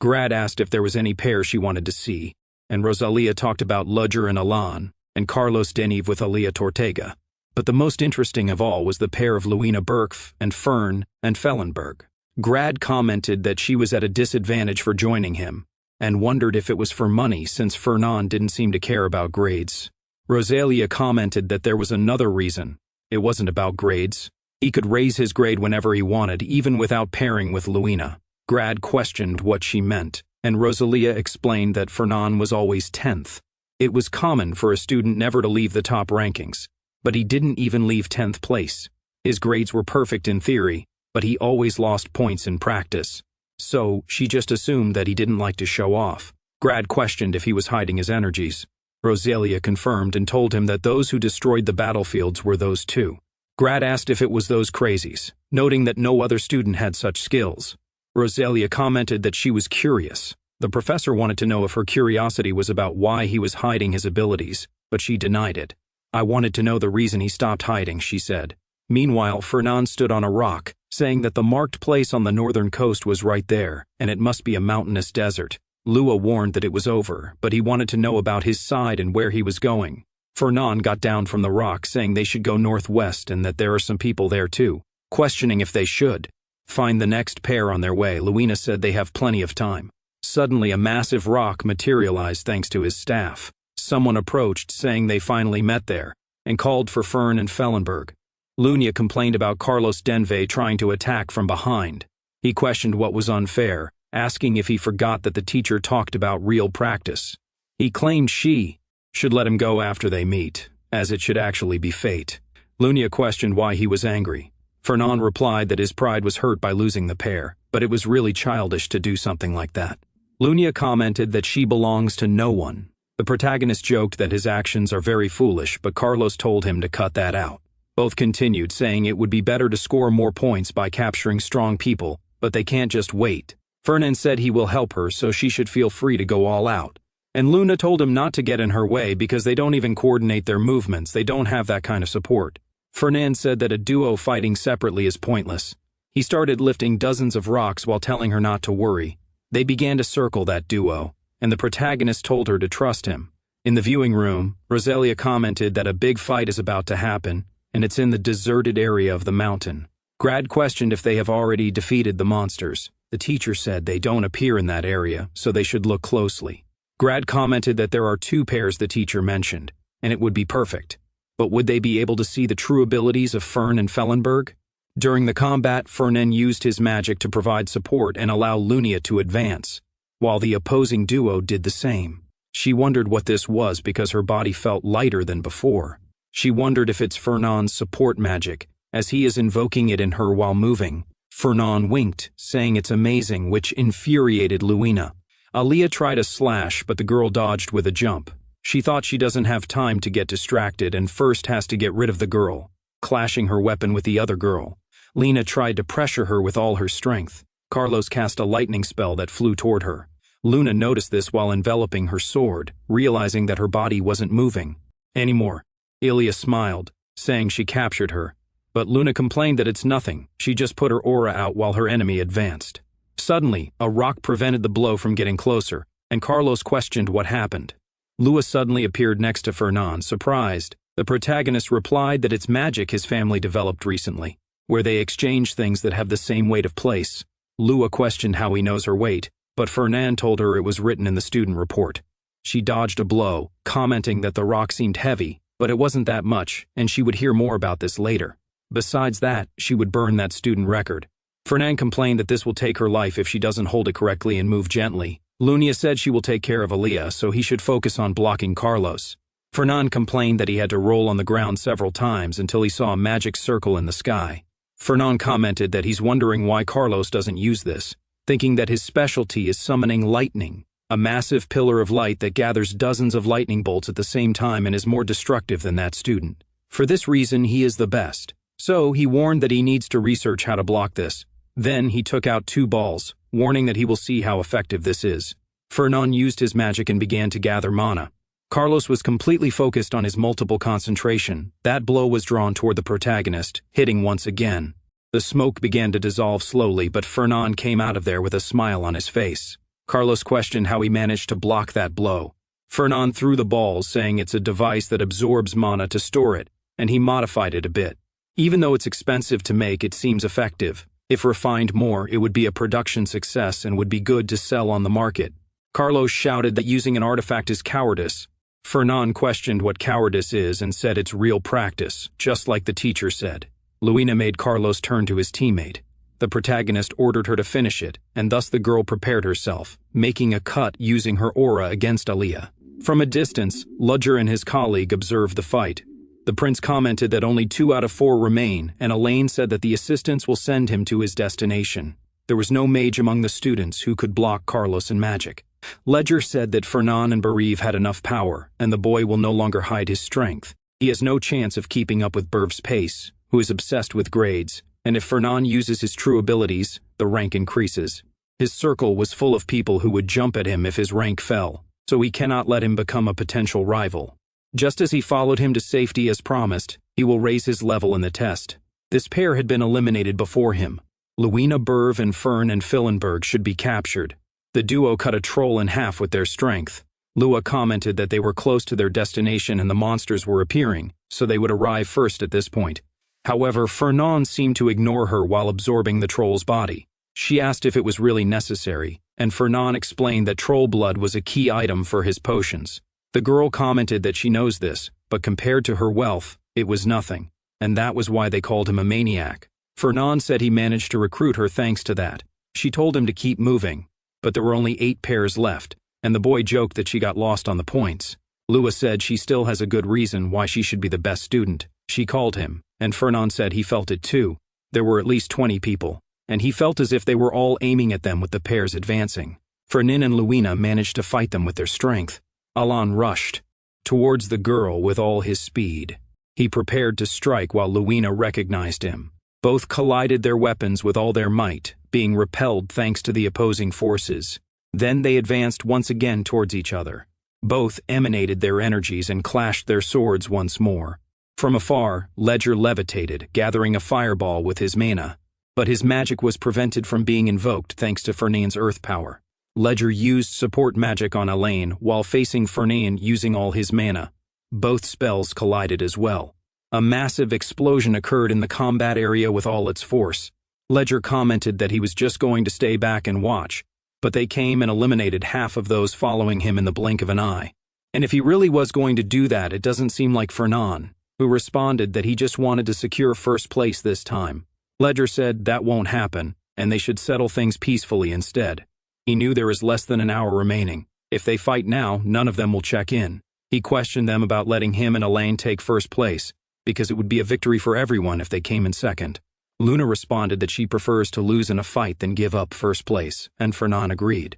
Grad asked if there was any pair she wanted to see, and Rosalia talked about Ludger and Alan, and Carlos Deniv with Alia Tortega. But the most interesting of all was the pair of Luina Berkf and Fern and Fellenberg. Grad commented that she was at a disadvantage for joining him, and wondered if it was for money since Fernan didn't seem to care about grades. Rosalia commented that there was another reason. It wasn't about grades. He could raise his grade whenever he wanted, even without pairing with Luina. Grad questioned what she meant, and Rosalia explained that Fernan was always 10th. It was common for a student never to leave the top rankings, but he didn't even leave 10th place. His grades were perfect in theory, but he always lost points in practice. So, she just assumed that he didn't like to show off. Grad questioned if he was hiding his energies. Rosalia confirmed and told him that those who destroyed the battlefields were those two. Grad asked if it was those crazies, noting that no other student had such skills. Rosalia commented that she was curious. The professor wanted to know if her curiosity was about why he was hiding his abilities, but she denied it. I wanted to know the reason he stopped hiding, she said. Meanwhile, Fernan stood on a rock, saying that the marked place on the northern coast was right there, and it must be a mountainous desert. Lua warned that it was over, but he wanted to know about his side and where he was going. Fernan got down from the rock, saying they should go northwest and that there are some people there too, questioning if they should find the next pair on their way. Luina said they have plenty of time. Suddenly, a massive rock materialized thanks to his staff. Someone approached, saying they finally met there, and called for Fern and Fellenberg. Lunia complained about Carlos Denve trying to attack from behind. He questioned what was unfair, asking if he forgot that the teacher talked about real practice. He claimed she should let him go after they meet, as it should actually be fate. Lunia questioned why he was angry. Fernan replied that his pride was hurt by losing the pair, but it was really childish to do something like that. Lunia commented that she belongs to no one. The protagonist joked that his actions are very foolish, but Carlos told him to cut that out. Both continued, saying it would be better to score more points by capturing strong people, but they can't just wait. Fernan said he will help her, so she should feel free to go all out. And Luna told him not to get in her way because they don't even coordinate their movements, they don't have that kind of support. Fernan said that a duo fighting separately is pointless. He started lifting dozens of rocks while telling her not to worry. They began to circle that duo, and the protagonist told her to trust him. In the viewing room, Rosalia commented that a big fight is about to happen, and it's in the deserted area of the mountain. Grad questioned if they have already defeated the monsters. The teacher said they don't appear in that area, so they should look closely. Grad commented that there are 2 pairs the teacher mentioned, and it would be perfect. But would they be able to see the true abilities of Fern and Fellenberg? During the combat, Fernan used his magic to provide support and allow Lunia to advance, while the opposing duo did the same. She wondered what this was because her body felt lighter than before. She wondered if it's Fernan's support magic, as he is invoking it in her while moving. Fernan winked, saying it's amazing, which infuriated Luina. Aaliyah tried a slash, but the girl dodged with a jump. She thought she doesn't have time to get distracted and first has to get rid of the girl, clashing her weapon with the other girl. Lena tried to pressure her with all her strength. Carlos cast a lightning spell that flew toward her. Luna noticed this while enveloping her sword, realizing that her body wasn't moving anymore. Ilya smiled, saying she captured her, but Luna complained that it's nothing. She just put her aura out while her enemy advanced. Suddenly, a rock prevented the blow from getting closer, and Carlos questioned what happened. Lua suddenly appeared next to Fernan, surprised. The protagonist replied that it's magic his family developed recently, where they exchange things that have the same weight of place. Lua questioned how he knows her weight, but Fernan told her it was written in the student report. She dodged a blow, commenting that the rock seemed heavy, but it wasn't that much, and she would hear more about this later. Besides that, she would burn that student record. Fernan complained that this will take her life if she doesn't hold it correctly and move gently. Lunia said she will take care of Aaliyah, so he should focus on blocking Carlos. Fernan complained that he had to roll on the ground several times until he saw a magic circle in the sky. Fernan commented that he's wondering why Carlos doesn't use this, thinking that his specialty is summoning lightning, a massive pillar of light that gathers dozens of lightning bolts at the same time and is more destructive than that student. For this reason, he is the best. So he warned that he needs to research how to block this. Then he took out 2 balls, warning that he will see how effective this is. Fernan used his magic and began to gather mana. Carlos was completely focused on his multiple concentration. That blow was drawn toward the protagonist, hitting once again. The smoke began to dissolve slowly, but Fernan came out of there with a smile on his face. Carlos questioned how he managed to block that blow. Fernan threw the balls, saying it's a device that absorbs mana to store it, and he modified it a bit. Even though it's expensive to make, it seems effective. If refined more, it would be a production success and would be good to sell on the market. Carlos shouted that using an artifact is cowardice. Fernan questioned what cowardice is and said it's real practice, just like the teacher said. Luina made Carlos turn to his teammate. The protagonist ordered her to finish it, and thus the girl prepared herself, making a cut using her aura against Aaliyah. From a distance, Ludger and his colleague observed the fight. The prince commented that only 2 out of 4 remain, and Elaine said that the assistants will send him to his destination. There was no mage among the students who could block Carlos in magic. Ledger said that Fernan and Bereave had enough power, and the boy will no longer hide his strength. He has no chance of keeping up with Berv's pace, who is obsessed with grades, and if Fernan uses his true abilities, the rank increases. His circle was full of people who would jump at him if his rank fell, so he cannot let him become a potential rival. Just as he followed him to safety as promised, he will raise his level in the test. This pair had been eliminated before him. Luina, Berv, and Fern and Fillenberg should be captured. The duo cut a troll in half with their strength. Lua commented that they were close to their destination and the monsters were appearing, so they would arrive first at this point. However, Fernan seemed to ignore her while absorbing the troll's body. She asked if it was really necessary, and Fernan explained that troll blood was a key item for his potions. The girl commented that she knows this, but compared to her wealth, it was nothing, and that was why they called him a maniac. Fernan said he managed to recruit her thanks to that. She told him to keep moving, but there were only 8 pairs left, and the boy joked that she got lost on the points. Lua said she still has a good reason why she should be the best student. She called him, and Fernan said he felt it too. There were at least 20 people, and he felt as if they were all aiming at them with the pairs advancing. Fernin and Luina managed to fight them with their strength. Alan rushed towards the girl with all his speed. He prepared to strike while Luina recognized him. Both collided their weapons with all their might, being repelled thanks to the opposing forces. Then they advanced once again towards each other. Both emanated their energies and clashed their swords once more. From afar, Ledger levitated, gathering a fireball with his mana. But his magic was prevented from being invoked thanks to Fernand's earth power. Ledger used support magic on Elaine while facing Fernand using all his mana. Both spells collided as well. A massive explosion occurred in the combat area with all its force. Ledger commented that he was just going to stay back and watch, but they came and eliminated half of those following him in the blink of an eye. And if he really was going to do that, it doesn't seem like Fernand, who responded that he just wanted to secure first place this time. Ledger said that won't happen, and they should settle things peacefully instead. He knew there is less than an hour remaining. If they fight now, none of them will check in. He questioned them about letting him and Elaine take first place, because it would be a victory for everyone if they came in second. Luna responded that she prefers to lose in a fight than give up first place, and Fernand agreed.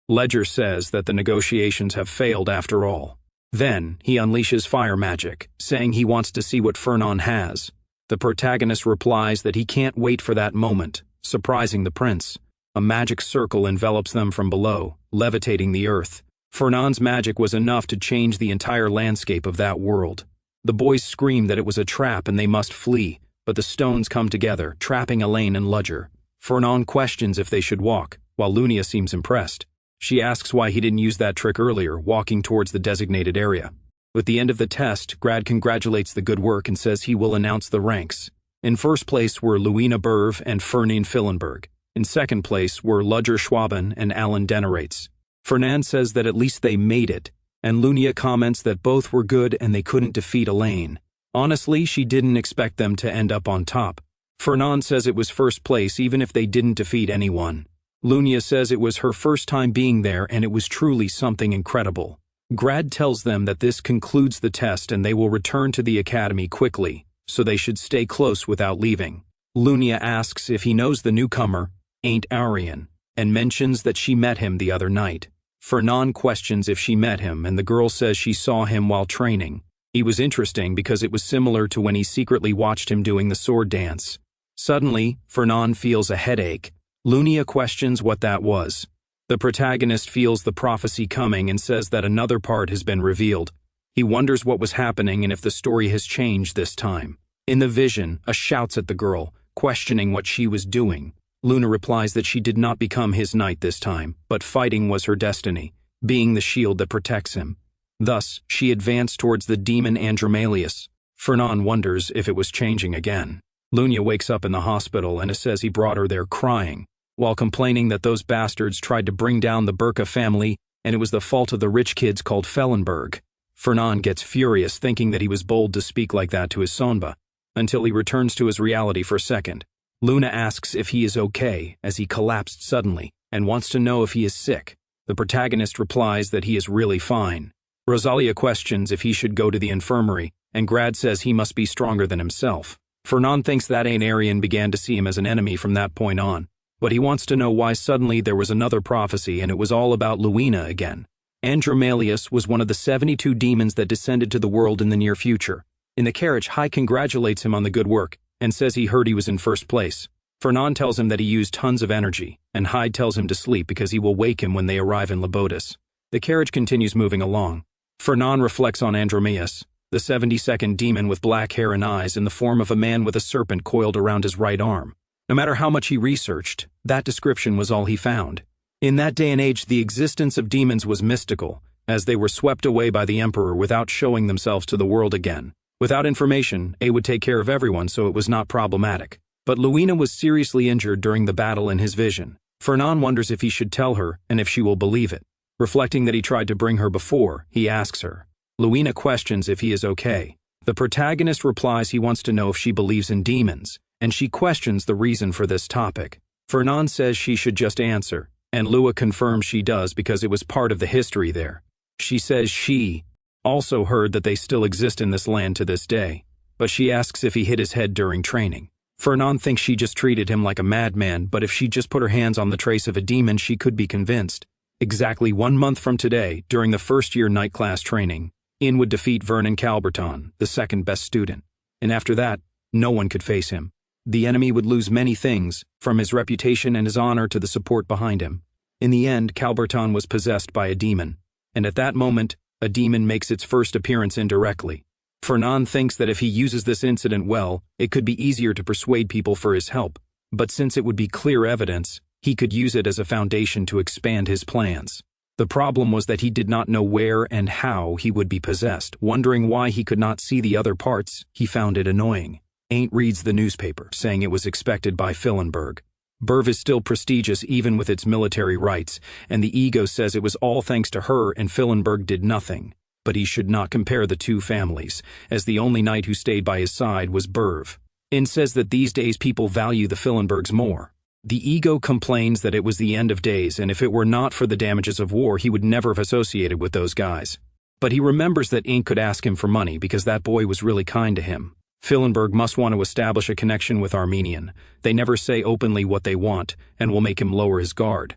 Ledger says that the negotiations have failed after all. Then, he unleashes fire magic, saying he wants to see what Fernand has. The protagonist replies that he can't wait for that moment, surprising the prince. A magic circle envelops them from below, levitating the earth. Fernand's magic was enough to change the entire landscape of that world. The boys scream that it was a trap and they must flee, but the stones come together, trapping Elaine and Ledger. Fernand questions if they should walk, while Lunia seems impressed. She asks why he didn't use that trick earlier, walking towards the designated area. With the end of the test, Grad congratulates the good work and says he will announce the ranks. In first place were Luina Berv and Fernand Fillenberg. In second place were Ludger Schwaben and Alan Denerates. Fernand says that at least they made it, and Lunia comments that both were good and they couldn't defeat Elaine. Honestly, she didn't expect them to end up on top. Fernand says it was first place even if they didn't defeat anyone. Lunia says it was her first time being there and it was truly something incredible. Grad tells them that this concludes the test and they will return to the academy quickly, so they should stay close without leaving. Lunia asks if he knows the newcomer, Ain't Aryan, and mentions that she met him the other night. Fernand questions if she met him and the girl says she saw him while training. He was interesting because it was similar to when he secretly watched him doing the sword dance. Suddenly, Fernand feels a headache. Lunia questions what that was. The protagonist feels the prophecy coming and says that another part has been revealed. He wonders what was happening and if the story has changed this time. In the vision, a shouts at the girl, questioning what she was doing. Luna replies that she did not become his knight this time, but fighting was her destiny, being the shield that protects him. Thus, she advanced towards the demon Andromalius. Fernand wonders if it was changing again. Lunia wakes up in the hospital and says he brought her there crying, while complaining that those bastards tried to bring down the Burka family and it was the fault of the rich kids called Fellenberg. Fernand gets furious thinking that he was bold to speak like that to his Sonba, until he returns to his reality for a second. Luna asks if he is okay as he collapsed suddenly and wants to know if he is sick. The protagonist replies that he is really fine. Rosalia questions if he should go to the infirmary, and Grad says he must be stronger than himself. Fernand thinks that Ain Aryan began to see him as an enemy from that point on, but he wants to know why suddenly there was another prophecy and it was all about Luina again. Andromalius was one of the 72 demons that descended to the world in the near future. In the carriage, Hai congratulates him on the good work and says he heard he was in first place. Fernand tells him that he used tons of energy, and Hyde tells him to sleep because he will wake him when they arrive in Labotus. The carriage continues moving along. Fernand reflects on Andromaeus, the 72nd demon with black hair and eyes in the form of a man with a serpent coiled around his right arm. No matter how much he researched, that description was all he found. In that day and age, the existence of demons was mystical, as they were swept away by the Emperor without showing themselves to the world again. Without information, A would take care of everyone, so it was not problematic. But Luina was seriously injured during the battle in his vision. Fernand wonders if he should tell her and if she will believe it. Reflecting that he tried to bring her before, he asks her. Luina questions if he is okay. The protagonist replies he wants to know if she believes in demons, and she questions the reason for this topic. Fernand says she should just answer, and Lua confirms she does because it was part of the history there. She says she also heard that they still exist in this land to this day, but she asks if he hit his head during training. Fernand thinks she just treated him like a madman, but if she just put her hands on the trace of a demon, she could be convinced. Exactly 1 month from today, during the first-year night class training, In would defeat Vernon Calberton, the second best student, and after that, no one could face him. The enemy would lose many things, from his reputation and his honor to the support behind him. In the end, Calberton was possessed by a demon, and at that moment, a demon makes its first appearance indirectly. Fernand thinks that if he uses this incident well, it could be easier to persuade people for his help, but since it would be clear evidence, he could use it as a foundation to expand his plans. The problem was that he did not know where and how he would be possessed. Wondering why he could not see the other parts, he found it annoying. Ain't reads the newspaper, saying it was expected by Fillenberg. Berv is still prestigious even with its military rights, and the ego says it was all thanks to her and Fillenberg did nothing. But he should not compare the two families, as the only knight who stayed by his side was Berv. In says that these days people value the Fillenbergs more. The ego complains that it was the end of days, and if it were not for the damages of war, he would never have associated with those guys. But he remembers that Ink could ask him for money because that boy was really kind to him. Fillenberg must want to establish a connection with Armenian. They never say openly what they want, and will make him lower his guard.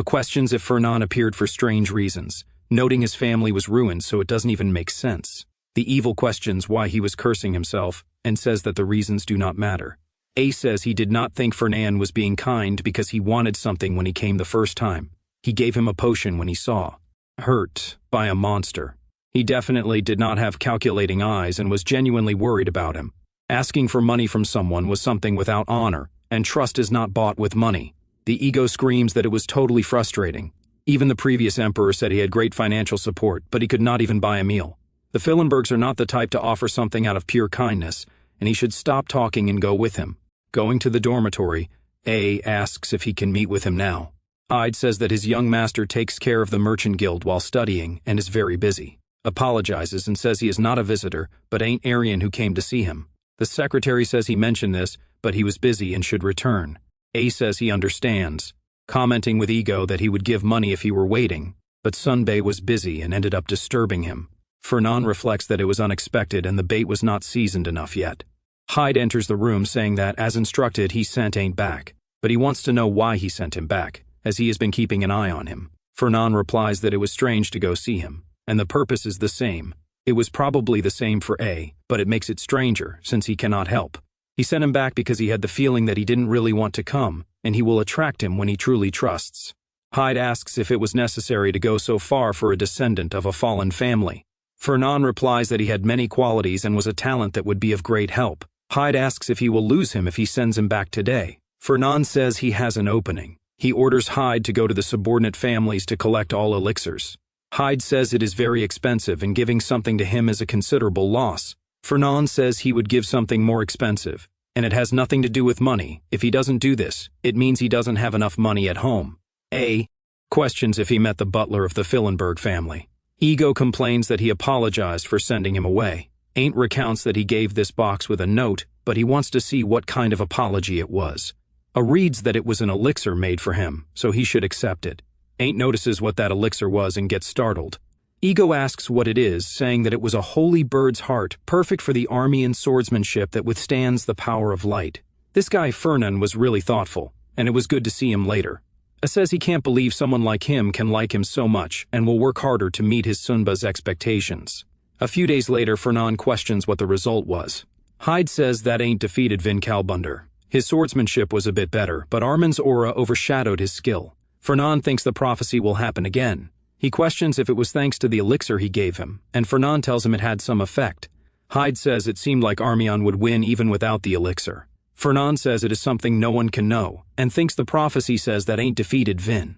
Questions if Fernand appeared for strange reasons, noting his family was ruined so it doesn't even make sense. The evil questions why he was cursing himself, and says that the reasons do not matter. A says he did not think Fernand was being kind because he wanted something when he came the first time. He gave him a potion when he saw. Hurt by a monster. He definitely did not have calculating eyes and was genuinely worried about him. Asking for money from someone was something without honor, and trust is not bought with money. The ego screams that it was totally frustrating. Even the previous emperor said he had great financial support, but he could not even buy a meal. The Fillenbergs are not the type to offer something out of pure kindness, and he should stop talking and go with him. Going to the dormitory, A asks if he can meet with him now. Ide says that his young master takes care of the merchant guild while studying and is very busy. Apologizes and says he is not a visitor, but ain't Aryan who came to see him. The secretary says he mentioned this, but he was busy and should return. A says he understands, commenting with ego that he would give money if he were waiting, but Sunbei was busy and ended up disturbing him. Fernand reflects that it was unexpected and the bait was not seasoned enough yet. Hyde enters the room saying that, as instructed, he sent Ain't back, but he wants to know why he sent him back, as he has been keeping an eye on him. Fernand replies that it was strange to go see him, and the purpose is the same. It was probably the same for A, but it makes it stranger, since he cannot help. He sent him back because he had the feeling that he didn't really want to come, and he will attract him when he truly trusts. Hyde asks if it was necessary to go so far for a descendant of a fallen family. Fernand replies that he had many qualities and was a talent that would be of great help. Hyde asks if he will lose him if he sends him back today. Fernand says he has an opening. He orders Hyde to go to the subordinate families to collect all elixirs. Hyde says it is very expensive and giving something to him is a considerable loss. Fernand says he would give something more expensive, and it has nothing to do with money. If he doesn't do this, it means he doesn't have enough money at home. A questions if he met the butler of the Fillenberg family. Ego complains that he apologized for sending him away. Ain't recounts that he gave this box with a note, but he wants to see what kind of apology it was. A reads that it was an elixir made for him, so he should accept it. Ain't notices what that elixir was and gets startled. Ego asks what it is, saying that it was a holy bird's heart, perfect for the army and swordsmanship that withstands the power of light. This guy Fernand was really thoughtful, and it was good to see him later. Says he can't believe someone like him can like him so much and will work harder to meet his Sunba's expectations. A few days later, Fernand questions what the result was. Hyde says that ain't defeated Vin Kalbunder. His swordsmanship was a bit better, but Armin's aura overshadowed his skill. Fernand thinks the prophecy will happen again. He questions if it was thanks to the elixir he gave him, and Fernand tells him it had some effect. Hyde says it seemed like Armion would win even without the elixir. Fernand says it is something no one can know, and thinks the prophecy says that ain't defeated Vin.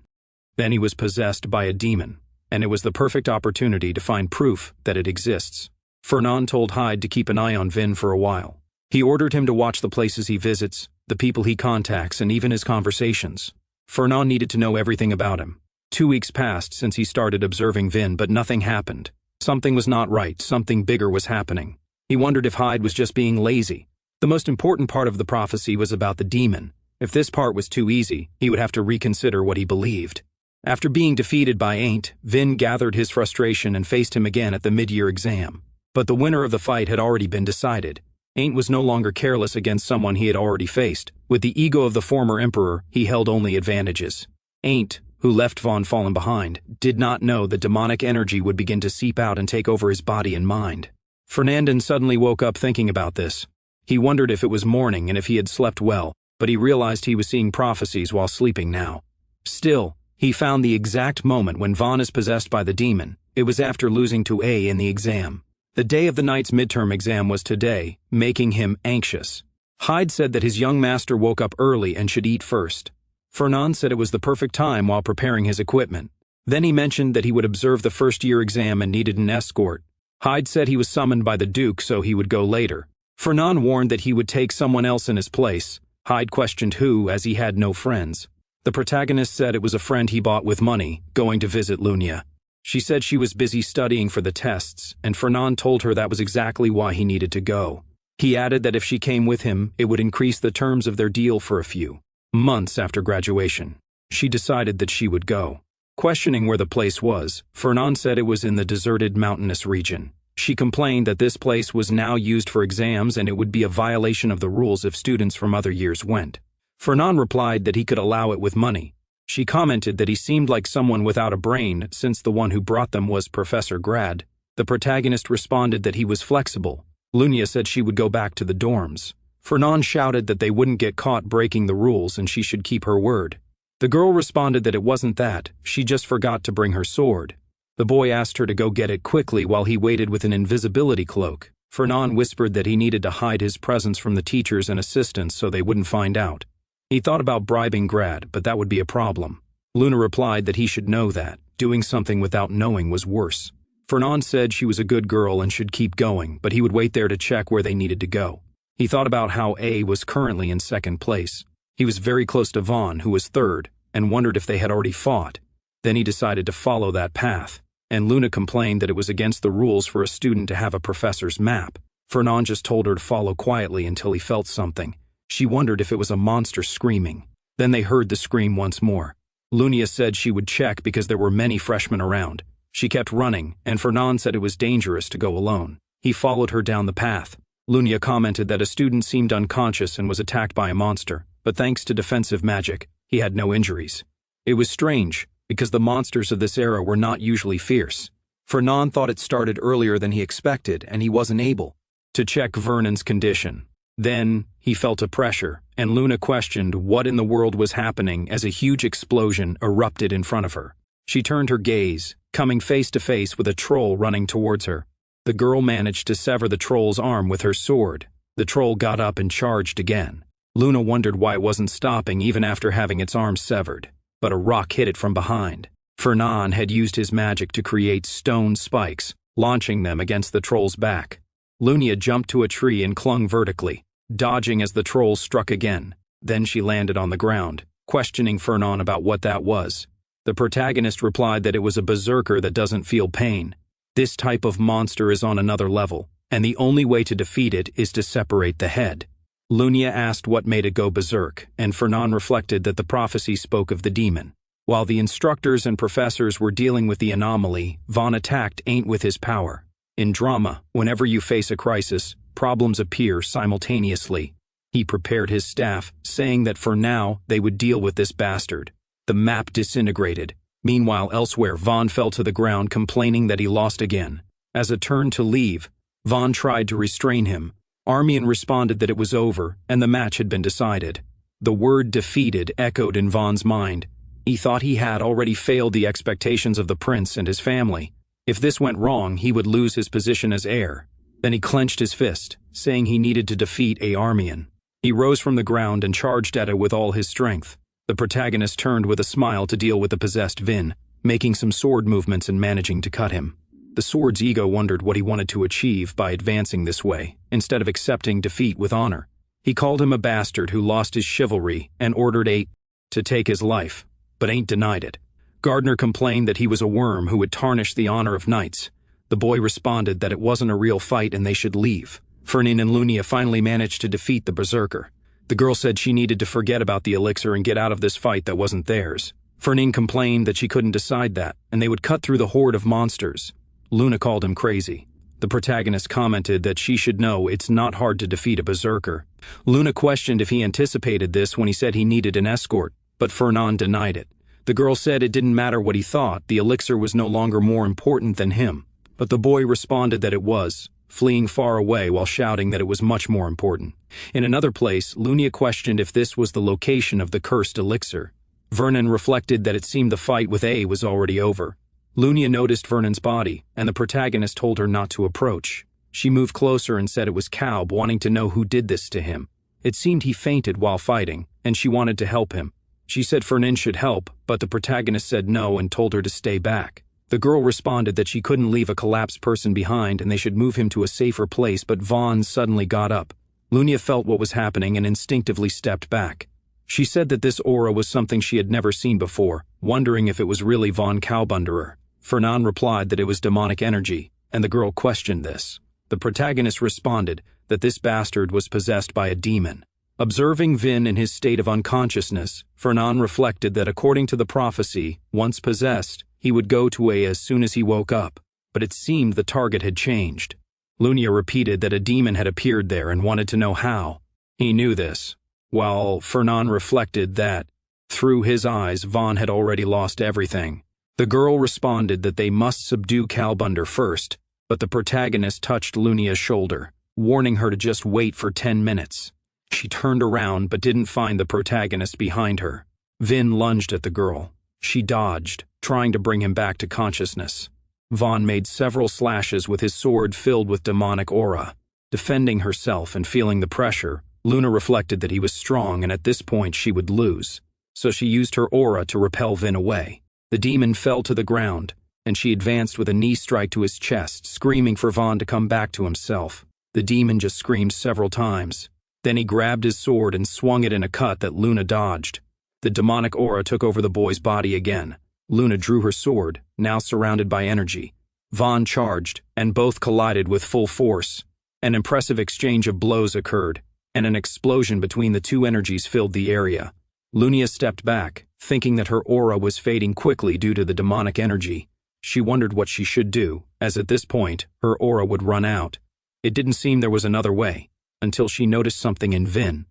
Then he was possessed by a demon, and it was the perfect opportunity to find proof that it exists. Fernand told Hyde to keep an eye on Vin for a while. He ordered him to watch the places he visits, the people he contacts, and even his conversations. Fernand needed to know everything about him. 2 weeks passed since he started observing Vin, but nothing happened. Something was not right, something bigger was happening. He wondered if Hyde was just being lazy. The most important part of the prophecy was about the demon. If this part was too easy, he would have to reconsider what he believed. After being defeated by Ain't, Vin gathered his frustration and faced him again at the mid-year exam. But the winner of the fight had already been decided. Ain't was no longer careless against someone he had already faced. With the ego of the former emperor, he held only advantages. Ain't, who left Von Fallen behind, did not know the demonic energy would begin to seep out and take over his body and mind. Fernandin suddenly woke up thinking about this. He wondered if it was morning and if he had slept well, but he realized he was seeing prophecies while sleeping now. Still, he found the exact moment when Vaughn is possessed by the demon. It was after losing to A in the exam. The day of the night's midterm exam was today, making him anxious. Hyde said that his young master woke up early and should eat first. Fernand said it was the perfect time while preparing his equipment. Then he mentioned that he would observe the first-year exam and needed an escort. Hyde said he was summoned by the Duke, so he would go later. Fernand warned that he would take someone else in his place. Hyde questioned who, as he had no friends. The protagonist said it was a friend he bought with money, going to visit Lunia. She said she was busy studying for the tests, and Fernand told her that was exactly why he needed to go. He added that if she came with him, it would increase the terms of their deal for a few months after graduation. She decided that she would go. Questioning where the place was, Fernand said it was in the deserted mountainous region. She complained that this place was now used for exams and it would be a violation of the rules if students from other years went. Fernand replied that he could allow it with money. She commented that he seemed like someone without a brain since the one who brought them was Professor Grad. The protagonist responded that he was flexible. Lunia said she would go back to the dorms. Fernand shouted that they wouldn't get caught breaking the rules and she should keep her word. The girl responded that it wasn't that, she just forgot to bring her sword. The boy asked her to go get it quickly while he waited with an invisibility cloak. Fernand whispered that he needed to hide his presence from the teachers and assistants so they wouldn't find out. He thought about bribing Grad, but that would be a problem. Luna replied that he should know that. Doing something without knowing was worse. Fernand said she was a good girl and should keep going, but he would wait there to check where they needed to go. He thought about how A was currently in second place. He was very close to Vaughn, who was third, and wondered if they had already fought. Then he decided to follow that path, and Luna complained that it was against the rules for a student to have a professor's map. Fernand just told her to follow quietly until he felt something. She wondered if it was a monster screaming. Then they heard the scream once more. Lunia said she would check because there were many freshmen around. She kept running, and Fernand said it was dangerous to go alone. He followed her down the path. Lunia commented that a student seemed unconscious and was attacked by a monster, but thanks to defensive magic, he had no injuries. It was strange, because the monsters of this era were not usually fierce. Fernand thought it started earlier than he expected, and he wasn't able to check Vernon's condition. Then, he felt a pressure, and Luna questioned what in the world was happening as a huge explosion erupted in front of her. She turned her gaze, coming face to face with a troll running towards her. The girl managed to sever the troll's arm with her sword. The troll got up and charged again. Luna wondered why it wasn't stopping even after having its arm severed, but a rock hit it from behind. Fernand had used his magic to create stone spikes, launching them against the troll's back. Lunia jumped to a tree and clung vertically, dodging as the troll struck again. Then she landed on the ground, questioning Fernand about what that was. The protagonist replied that it was a berserker that doesn't feel pain. This type of monster is on another level, and the only way to defeat it is to separate the head. Lunia asked what made it go berserk, and Fernand reflected that the prophecy spoke of the demon. While the instructors and professors were dealing with the anomaly, Vaughn attacked Ain't with his power. In drama, whenever you face a crisis, problems appear simultaneously. He prepared his staff, saying that for now, they would deal with this bastard. The map disintegrated. Meanwhile, elsewhere, Vaughn fell to the ground complaining that he lost again. As a turn to leave, Vaughn tried to restrain him. Armian responded that it was over, and the match had been decided. The word defeated echoed in Vaughn's mind. He thought he had already failed the expectations of the prince and his family. If this went wrong, he would lose his position as heir. Then he clenched his fist, saying he needed to defeat Armian. He rose from the ground and charged at it with all his strength. The protagonist turned with a smile to deal with the possessed Vin, making some sword movements and managing to cut him. The sword's ego wondered what he wanted to achieve by advancing this way, instead of accepting defeat with honor. He called him a bastard who lost his chivalry and ordered Ain't to take his life, but Ain't denied it. Gardner complained that he was a worm who would tarnish the honor of knights. The boy responded that it wasn't a real fight and they should leave. Fernin and Lunia finally managed to defeat the berserker. The girl said she needed to forget about the elixir and get out of this fight that wasn't theirs. Fernin complained that she couldn't decide that, and they would cut through the horde of monsters. Luna called him crazy. The protagonist commented that she should know it's not hard to defeat a berserker. Luna questioned if he anticipated this when he said he needed an escort, but Fernand denied it. The girl said it didn't matter what he thought, the elixir was no longer more important than him. But the boy responded that it was. fleeing far away while shouting that it was much more important. In another place, Lunia questioned if this was the location of the cursed elixir. Vernon reflected that it seemed the fight with A was already over. Lunia noticed Vernon's body, and the protagonist told her not to approach. She moved closer and said it was Calb, wanting to know who did this to him. It seemed he fainted while fighting, and she wanted to help him. She said Vernon should help, but the protagonist said no and told her to stay back. The girl responded that she couldn't leave a collapsed person behind and they should move him to a safer place, but Vaughn suddenly got up. Lunia felt what was happening and instinctively stepped back. She said that this aura was something she had never seen before, wondering if it was really Von Calb under her. Fernand replied that it was demonic energy, and the girl questioned this. The protagonist responded that this bastard was possessed by a demon. Observing Vin in his state of unconsciousness, Fernand reflected that according to the prophecy, once possessed, he would go to A as soon as he woke up, but it seemed the target had changed. Lunia repeated that a demon had appeared there and wanted to know how. He knew this, while Fernand reflected that, through his eyes, Vaughn had already lost everything. The girl responded that they must subdue Calbunder first, but the protagonist touched Lunia's shoulder, warning her to just wait for 10 minutes. She turned around but didn't find the protagonist behind her. Vin lunged at the girl. She dodged, trying to bring him back to consciousness. Vaughn made several slashes with his sword filled with demonic aura. Defending herself and feeling the pressure, Luna reflected that he was strong and at this point she would lose, so she used her aura to repel Vin away. The demon fell to the ground, and she advanced with a knee strike to his chest, screaming for Vaughn to come back to himself. The demon just screamed several times. Then he grabbed his sword and swung it in a cut that Luna dodged. The demonic aura took over the boy's body again. Luna drew her sword, now surrounded by energy. Vaughn charged, and both collided with full force. An impressive exchange of blows occurred, and an explosion between the two energies filled the area. Lunia stepped back, thinking that her aura was fading quickly due to the demonic energy. She wondered what she should do, as at this point, her aura would run out. It didn't seem there was another way, until she noticed something in Vin.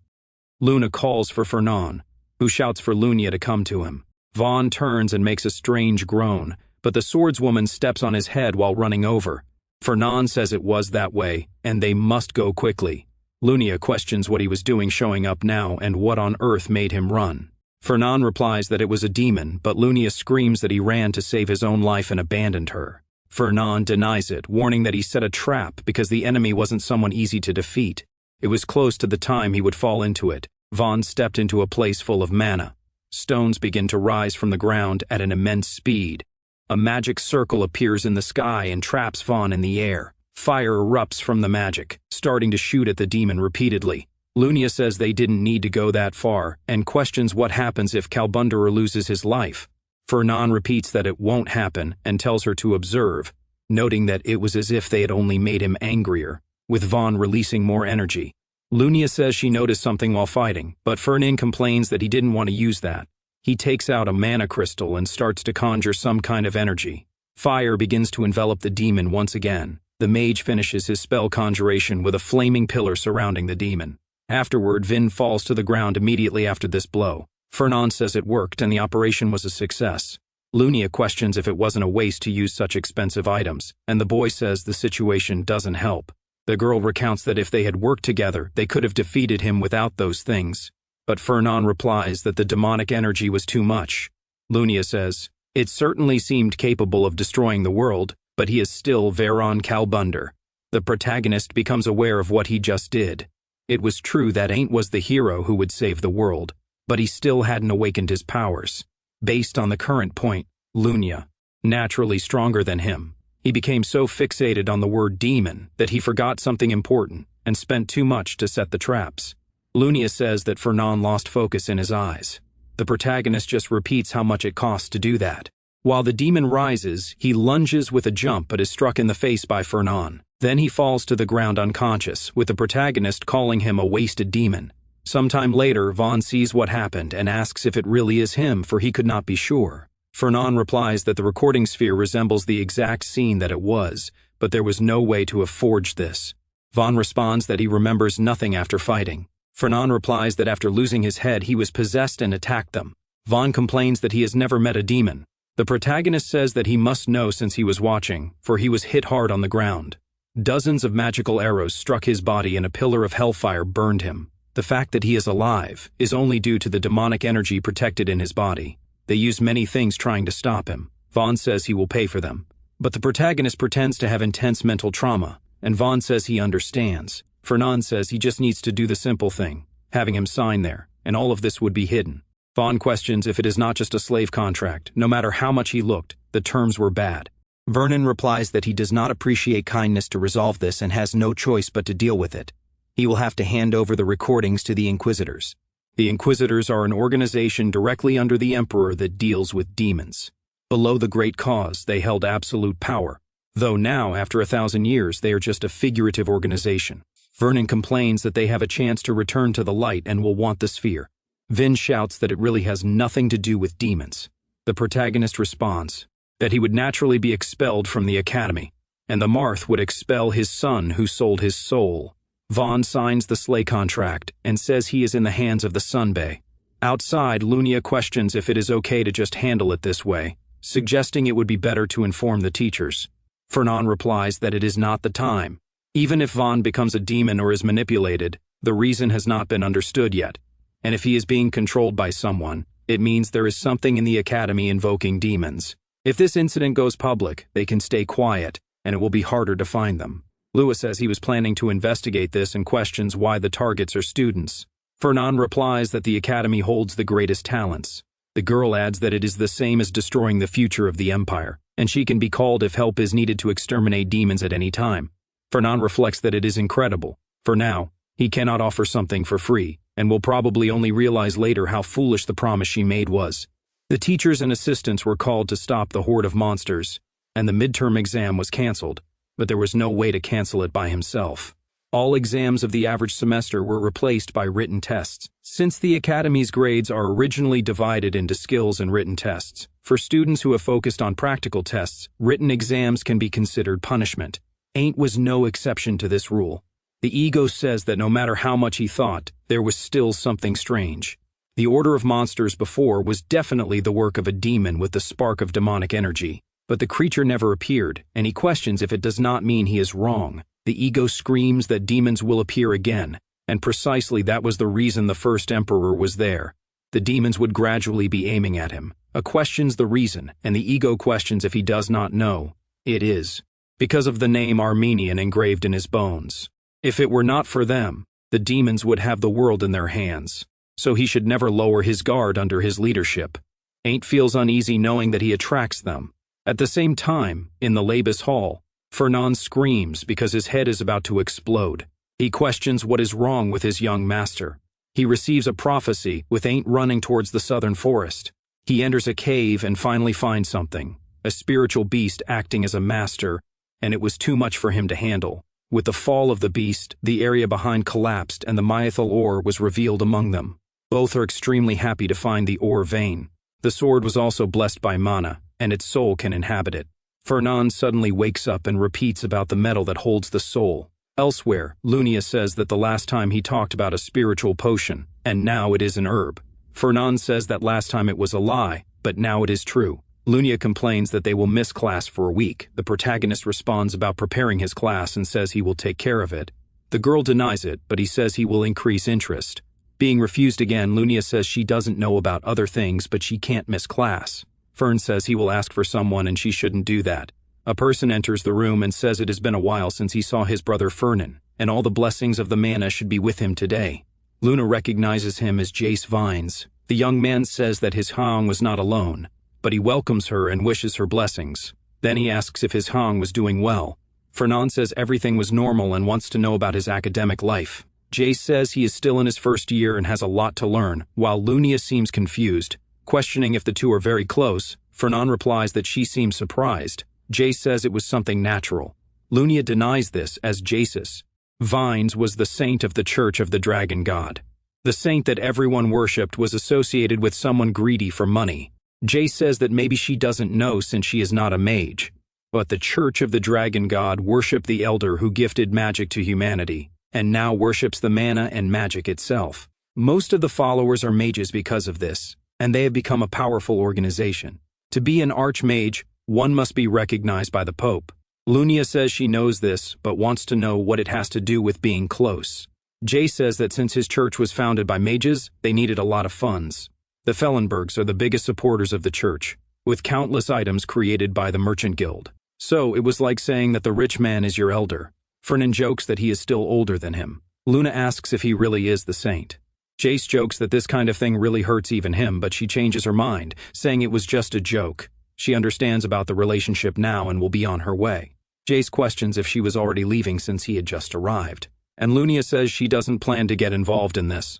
Luna calls for Fernand, who shouts for Lunia to come to him. Vaughn turns and makes a strange groan, but the swordswoman steps on his head while running over. Fernand says it was that way, and they must go quickly. Lunia questions what he was doing showing up now and what on earth made him run. Fernand replies that it was a demon, but Lunia screams that he ran to save his own life and abandoned her. Fernand denies it, warning that he set a trap because the enemy wasn't someone easy to defeat. It was close to the time he would fall into it. Vaughn stepped into a place full of mana. Stones begin to rise from the ground at an immense speed. A magic circle appears in the sky and traps Vaughn in the air. Fire erupts from the magic, starting to shoot at the demon repeatedly. Lunia says they didn't need to go that far, and questions what happens if Calbunderer loses his life. Fernand repeats that it won't happen and tells her to observe, noting that it was as if they had only made him angrier, with Vaughn releasing more energy. Lunia says she noticed something while fighting, but Fernand complains that he didn't want to use that. He takes out a mana crystal and starts to conjure some kind of energy. Fire begins to envelop the demon once again. The mage finishes his spell conjuration with a flaming pillar surrounding the demon. Afterward, Vin falls to the ground immediately after this blow. Fernand says it worked and the operation was a success. Lunia questions if it wasn't a waste to use such expensive items, and the boy says the situation doesn't help. The girl recounts that if they had worked together, they could have defeated him without those things. But Fernand replies that the demonic energy was too much. Lunia says, it certainly seemed capable of destroying the world, but he is still Veron Calbunder. The protagonist becomes aware of what he just did. It was true that Ain't was the hero who would save the world, but he still hadn't awakened his powers. Based on the current point, Lunia, naturally stronger than him, he became so fixated on the word demon that he forgot something important and spent too much to set the traps. Lunia says that Fernand lost focus in his eyes. The protagonist just repeats how much it costs to do that. While the demon rises, he lunges with a jump but is struck in the face by Fernand. Then he falls to the ground unconscious, with the protagonist calling him a wasted demon. Sometime later, Vaughn sees what happened and asks if it really is him, for he could not be sure. Fernand replies that the recording sphere resembles the exact scene that it was, but there was no way to have forged this. Vaughn responds that he remembers nothing after fighting. Fernand replies that after losing his head, he was possessed and attacked them. Vaughn complains that he has never met a demon. The protagonist says that he must know since he was watching, for he was hit hard on the ground. Dozens of magical arrows struck his body and a pillar of hellfire burned him. The fact that he is alive is only due to the demonic energy protected in his body. They used many things trying to stop him. Vaughn says he will pay for them. But the protagonist pretends to have intense mental trauma, and Vaughn says he understands. Fernand says he just needs to do the simple thing, having him sign there, and all of this would be hidden. Vaughn questions if it is not just a slave contract. No matter how much he looked, the terms were bad. Vernon replies that he does not appreciate kindness to resolve this and has no choice but to deal with it. He will have to hand over the recordings to the Inquisitors. The Inquisitors are an organization directly under the Emperor that deals with demons. Below the Great Cause, they held absolute power, though now, after 1,000 years, they are just a figurative organization. Vernon complains that they have a chance to return to the light and will want the sphere. Vin shouts that it really has nothing to do with demons. The protagonist responds that he would naturally be expelled from the academy, and the Marth would expel his son who sold his soul. Vaughn signs the slay contract and says he is in the hands of the Sunbay. Outside, Lunia questions if it is okay to just handle it this way, suggesting it would be better to inform the teachers. Fernand replies that it is not the time. Even if Vaughn becomes a demon or is manipulated, the reason has not been understood yet, and if he is being controlled by someone, it means there is something in the academy invoking demons. If this incident goes public, they can stay quiet, and it will be harder to find them. Lewis says he was planning to investigate this and questions why the targets are students. Fernand replies that the academy holds the greatest talents. The girl adds that it is the same as destroying the future of the Empire, and she can be called if help is needed to exterminate demons at any time. Fernand reflects that it is incredible. For now, he cannot offer something for free, and will probably only realize later how foolish the promise she made was. The teachers and assistants were called to stop the horde of monsters, and the midterm exam was cancelled, but there was no way to cancel it by himself. All exams of the average semester were replaced by written tests. Since the Academy's grades are originally divided into skills and written tests, for students who have focused on practical tests, written exams can be considered punishment. Ain't was no exception to this rule. The ego says that no matter how much he thought, there was still something strange. The Order of Monsters before was definitely the work of a demon with the spark of demonic energy, but the creature never appeared, and he questions if it does not mean he is wrong. The ego screams that demons will appear again, and precisely that was the reason the first emperor was there. The demons would gradually be aiming at him. A questions the reason, and the ego questions if he does not know. It is because of the name Armenian engraved in his bones. If it were not for them, the demons would have the world in their hands. So he should never lower his guard under his leadership. Ain't feels uneasy knowing that he attracts them. At the same time, in the Labus Hall, Fernand screams because his head is about to explode. He questions what is wrong with his young master. He receives a prophecy with Ain't running towards the southern forest. He enters a cave and finally finds something, a spiritual beast acting as a master, and it was too much for him to handle. With the fall of the beast, the area behind collapsed and the myethal ore was revealed among them. Both are extremely happy to find the ore vein. The sword was also blessed by mana, and its soul can inhabit it. Fernand suddenly wakes up and repeats about the metal that holds the soul. Elsewhere, Lunia says that the last time he talked about a spiritual potion, and now it is an herb. Fernand says that last time it was a lie, but now it is true. Lunia complains that they will miss class for a week. The protagonist responds about preparing his class and says he will take care of it. The girl denies it, but he says he will increase interest. Being refused again, Lunia says she doesn't know about other things, but she can't miss class. Fern says he will ask for someone and she shouldn't do that. A person enters the room and says it has been a while since he saw his brother Fernan, and all the blessings of the mana should be with him today. Luna recognizes him as Jace Vines. The young man says that his Hong was not alone, but he welcomes her and wishes her blessings. Then he asks if his Hong was doing well. Fernand says everything was normal and wants to know about his academic life. Jace says he is still in his first year and has a lot to learn, while Lunia seems confused. Questioning if the two are very close, Fernand replies that she seems surprised. Jace says it was something natural. Lunia denies this as Jaceus. Vines was the saint of the Church of the Dragon God. The saint that everyone worshipped was associated with someone greedy for money. Jace says that maybe she doesn't know since she is not a mage. But the Church of the Dragon God worshipped the elder who gifted magic to humanity, and now worships the mana and magic itself. Most of the followers are mages because of this, and they have become a powerful organization. To be an archmage, one must be recognized by the Pope. Lunia says she knows this, but wants to know what it has to do with being close. Jay says that since his church was founded by mages, they needed a lot of funds. The Fellenbergs are the biggest supporters of the church, with countless items created by the Merchant Guild. So it was like saying that the rich man is your elder. Fernan jokes that he is still older than him. Luna asks if he really is the saint. Jace jokes that this kind of thing really hurts even him, but she changes her mind, saying it was just a joke. She understands about the relationship now and will be on her way. Jace questions if she was already leaving since he had just arrived, and Lunia says she doesn't plan to get involved in this.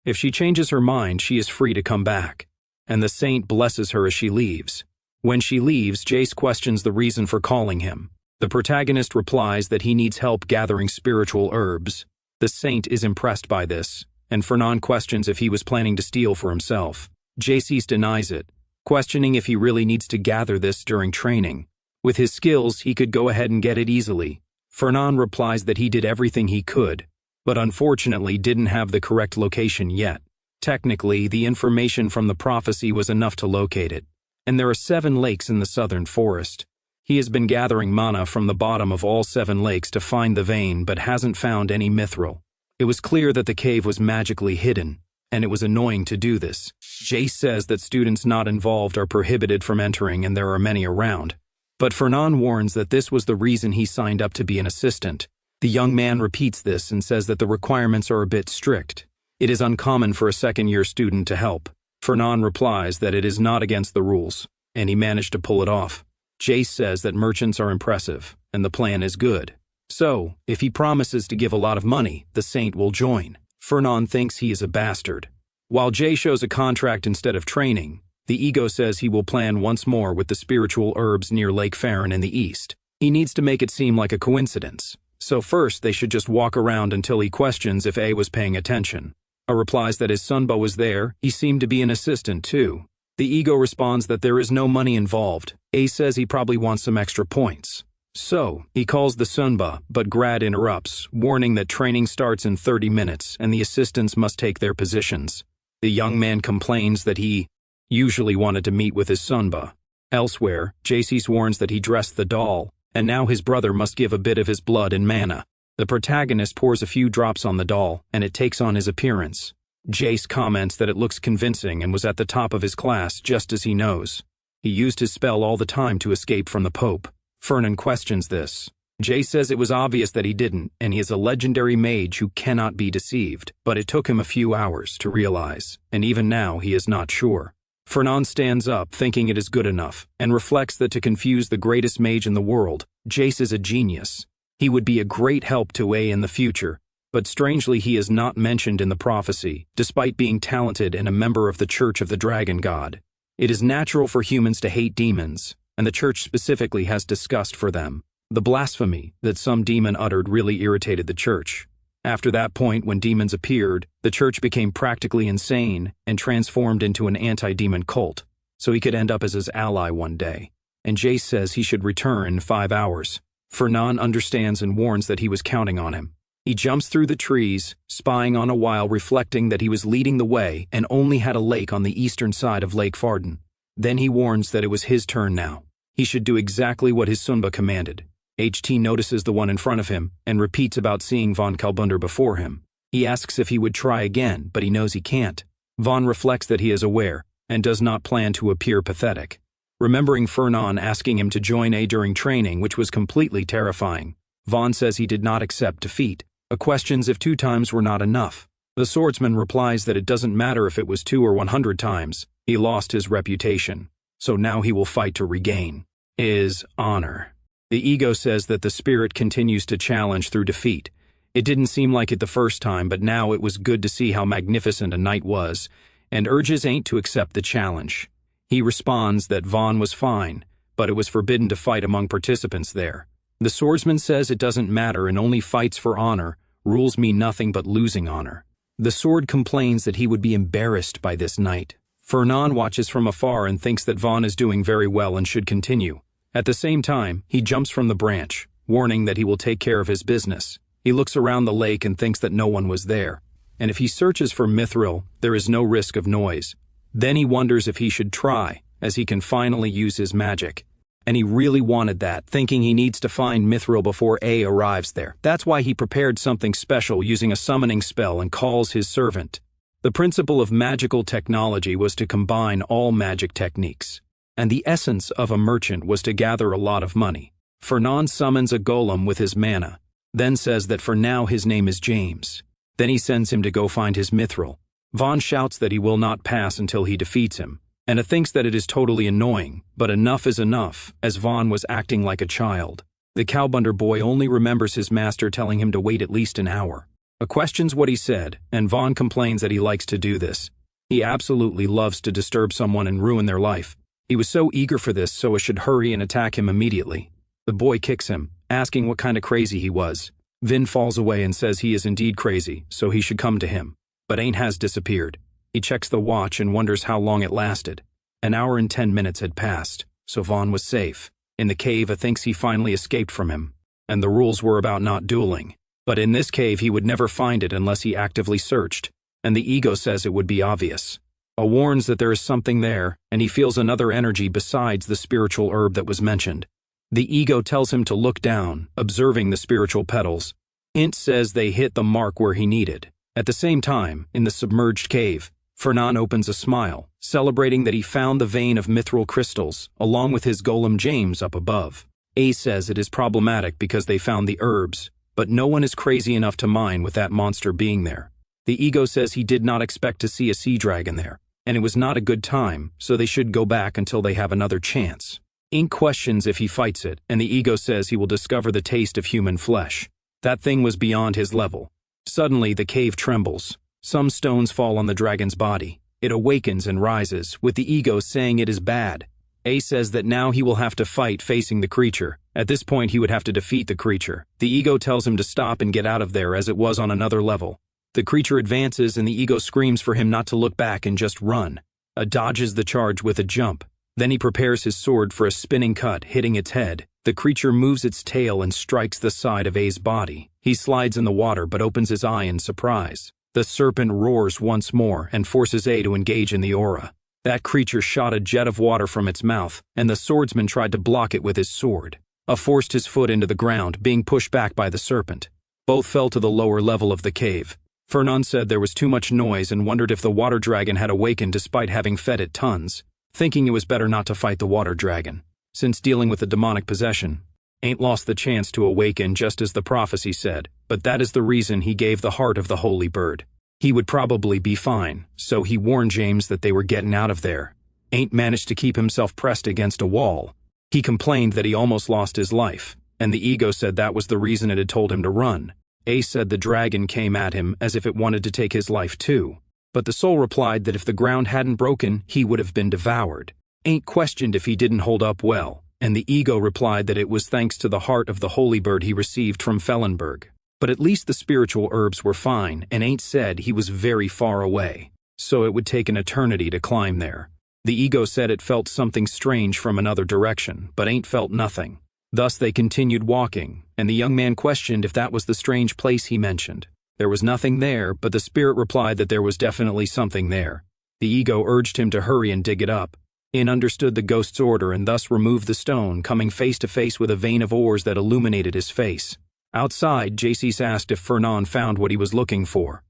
If she changes her mind, she is free to come back, and the saint blesses her as she leaves. When she leaves, Jace questions the reason for calling him. The protagonist replies that he needs help gathering spiritual herbs. The saint is impressed by this, and Fernan questions if he was planning to steal for himself. Jace denies it, questioning if he really needs to gather this during training. With his skills, he could go ahead and get it easily. Fernan replies that he did everything he could, but unfortunately didn't have the correct location yet. Technically, the information from the prophecy was enough to locate it, and there are 7 lakes in the southern forest. He has been gathering mana from the bottom of all 7 lakes to find the vein, but hasn't found any mithril. It was clear that the cave was magically hidden, and it was annoying to do this. Jace says that students not involved are prohibited from entering and there are many around. But Fernan warns that this was the reason he signed up to be an assistant. The young man repeats this and says that the requirements are a bit strict. It is uncommon for a second-year student to help. Fernan replies that it is not against the rules, and he managed to pull it off. Jace says that merchants are impressive, and the plan is good. So, if he promises to give a lot of money, the saint will join. Fernan thinks he is a bastard. While Jay shows a contract instead of training, the ego says he will plan once more with the spiritual herbs near Lake Farron in the east. He needs to make it seem like a coincidence. So first, they should just walk around until he questions if A was paying attention. A replies that his Sunba was there. He seemed to be an assistant too. The ego responds that there is no money involved. A says he probably wants some extra points. So, he calls the Sunba, but Grad interrupts, warning that training starts in 30 minutes and the assistants must take their positions. The young man complains that he usually wanted to meet with his Sunba. Elsewhere, Jace warns that he dressed the doll, and now his brother must give a bit of his blood and mana. The protagonist pours a few drops on the doll, and it takes on his appearance. Jace comments that it looks convincing and was at the top of his class just as he knows. He used his spell all the time to escape from the Pope. Fernan questions this. Jace says it was obvious that he didn't, and he is a legendary mage who cannot be deceived, but it took him a few hours to realize, and even now he is not sure. Fernan stands up, thinking it is good enough, and reflects that to confuse the greatest mage in the world, Jace is a genius. He would be a great help to A in the future, but strangely he is not mentioned in the prophecy, despite being talented and a member of the Church of the Dragon God. It is natural for humans to hate demons, and the Church specifically has disgust for them. The blasphemy that some demon uttered really irritated the Church. After that point, when demons appeared, the Church became practically insane and transformed into an anti-demon cult, so he could end up as his ally one day. And Jace says he should return in 5 hours. Fernan understands and warns that he was counting on him. He jumps through the trees, spying on a while, reflecting that he was leading the way and only had a lake on the eastern side of Lake Farden. Then he warns that it was his turn now. He should do exactly what his Sunba commanded. HT notices the one in front of him and repeats about seeing Von Kalbunder before him. He asks if he would try again, but he knows he can't. Von reflects that he is aware and does not plan to appear pathetic. Remembering Fernan asking him to join A during training, which was completely terrifying, Von says he did not accept defeat. A questions if 2 times were not enough. The swordsman replies that it doesn't matter if it was 2 or 100 times. He lost his reputation, so now he will fight to regain his honor. The ego says that the spirit continues to challenge through defeat. It didn't seem like it the first time, but now it was good to see how magnificent a knight was, and urges Ain't to accept the challenge. He responds that Von was fine, but it was forbidden to fight among participants there. The swordsman says it doesn't matter and only fights for honor. Rules mean nothing but losing honor. The sword complains that he would be embarrassed by this knight. Fernan watches from afar and thinks that Von is doing very well and should continue. At the same time, he jumps from the branch, warning that he will take care of his business. He looks around the lake and thinks that no one was there, and if he searches for mithril, there is no risk of noise. Then he wonders if he should try, as he can finally use his magic. And he really wanted that, thinking he needs to find Mithril before A arrives there. That's why he prepared something special using a summoning spell and calls his servant. The principle of magical technology was to combine all magic techniques. And the essence of a merchant was to gather a lot of money. Fernand summons a golem with his mana, then says that for now his name is James. Then he sends him to go find his Mithril. Vaughn shouts that he will not pass until he defeats him. Anna thinks that it is totally annoying, but enough is enough, as Vaughn was acting like a child. The cowbunder boy only remembers his master telling him to wait at least an hour. A questions what he said, and Vaughn complains that he likes to do this. He absolutely loves to disturb someone and ruin their life. He was so eager for this, so it should hurry and attack him immediately. The boy kicks him, asking what kind of crazy he was. Vin falls away and says he is indeed crazy, so he should come to him. But Ain't has disappeared. He checks the watch and wonders how long it lasted. An hour and 10 minutes had passed, so Vaughn was safe. In the cave, thinks he finally escaped from him. And the rules were about not dueling. But in this cave, he would never find it unless he actively searched. And the ego says it would be obvious. A warns that there is something there, and he feels another energy besides the spiritual herb that was mentioned. The ego tells him to look down, observing the spiritual petals. Int says they hit the mark where he needed. At the same time, in the submerged cave, Fernand opens a smile, celebrating that he found the vein of mithril crystals, along with his golem James up above. A says it is problematic because they found the herbs, but no one is crazy enough to mine with that monster being there. The ego says he did not expect to see a sea dragon there, and it was not a good time, so they should go back until they have another chance. Ink questions if he fights it, and the ego says he will discover the taste of human flesh. That thing was beyond his level. Suddenly, the cave trembles. Some stones fall on the dragon's body. It awakens and rises, with the ego saying it is bad. A says that now he will have to fight facing the creature. At this point, he would have to defeat the creature. The ego tells him to stop and get out of there as it was on another level. The creature advances and the ego screams for him not to look back and just run. A dodges the charge with a jump. Then he prepares his sword for a spinning cut, hitting its head. The creature moves its tail and strikes the side of A's body. He slides in the water but opens his eye in surprise. The serpent roars once more and forces A to engage in the aura. That creature shot a jet of water from its mouth, and the swordsman tried to block it with his sword. A forced his foot into the ground, being pushed back by the serpent. Both fell to the lower level of the cave. Fernand said there was too much noise and wondered if the water dragon had awakened despite having fed it tons, thinking it was better not to fight the water dragon, since dealing with the demonic possession. Ain't lost the chance to awaken just as the prophecy said, but that is the reason he gave the heart of the holy bird. He would probably be fine, so he warned James that they were getting out of there. Ain't managed to keep himself pressed against a wall. He complained that he almost lost his life, and the ego said that was the reason it had told him to run. A said the dragon came at him as if it wanted to take his life too, but the soul replied that if the ground hadn't broken, he would have been devoured. Ain't questioned if he didn't hold up well, and the ego replied that it was thanks to the heart of the holy bird he received from Fellenberg. But at least the spiritual herbs were fine, and Ain't said he was very far away, so it would take an eternity to climb there. The ego said it felt something strange from another direction, but Ain't felt nothing. Thus they continued walking, and the young man questioned if that was the strange place he mentioned. There was nothing there, but the spirit replied that there was definitely something there. The ego urged him to hurry and dig it up. In understood the ghost's order and thus removed the stone, coming face to face with a vein of ores that illuminated his face. Outside, JC asked if Fernand found what he was looking for.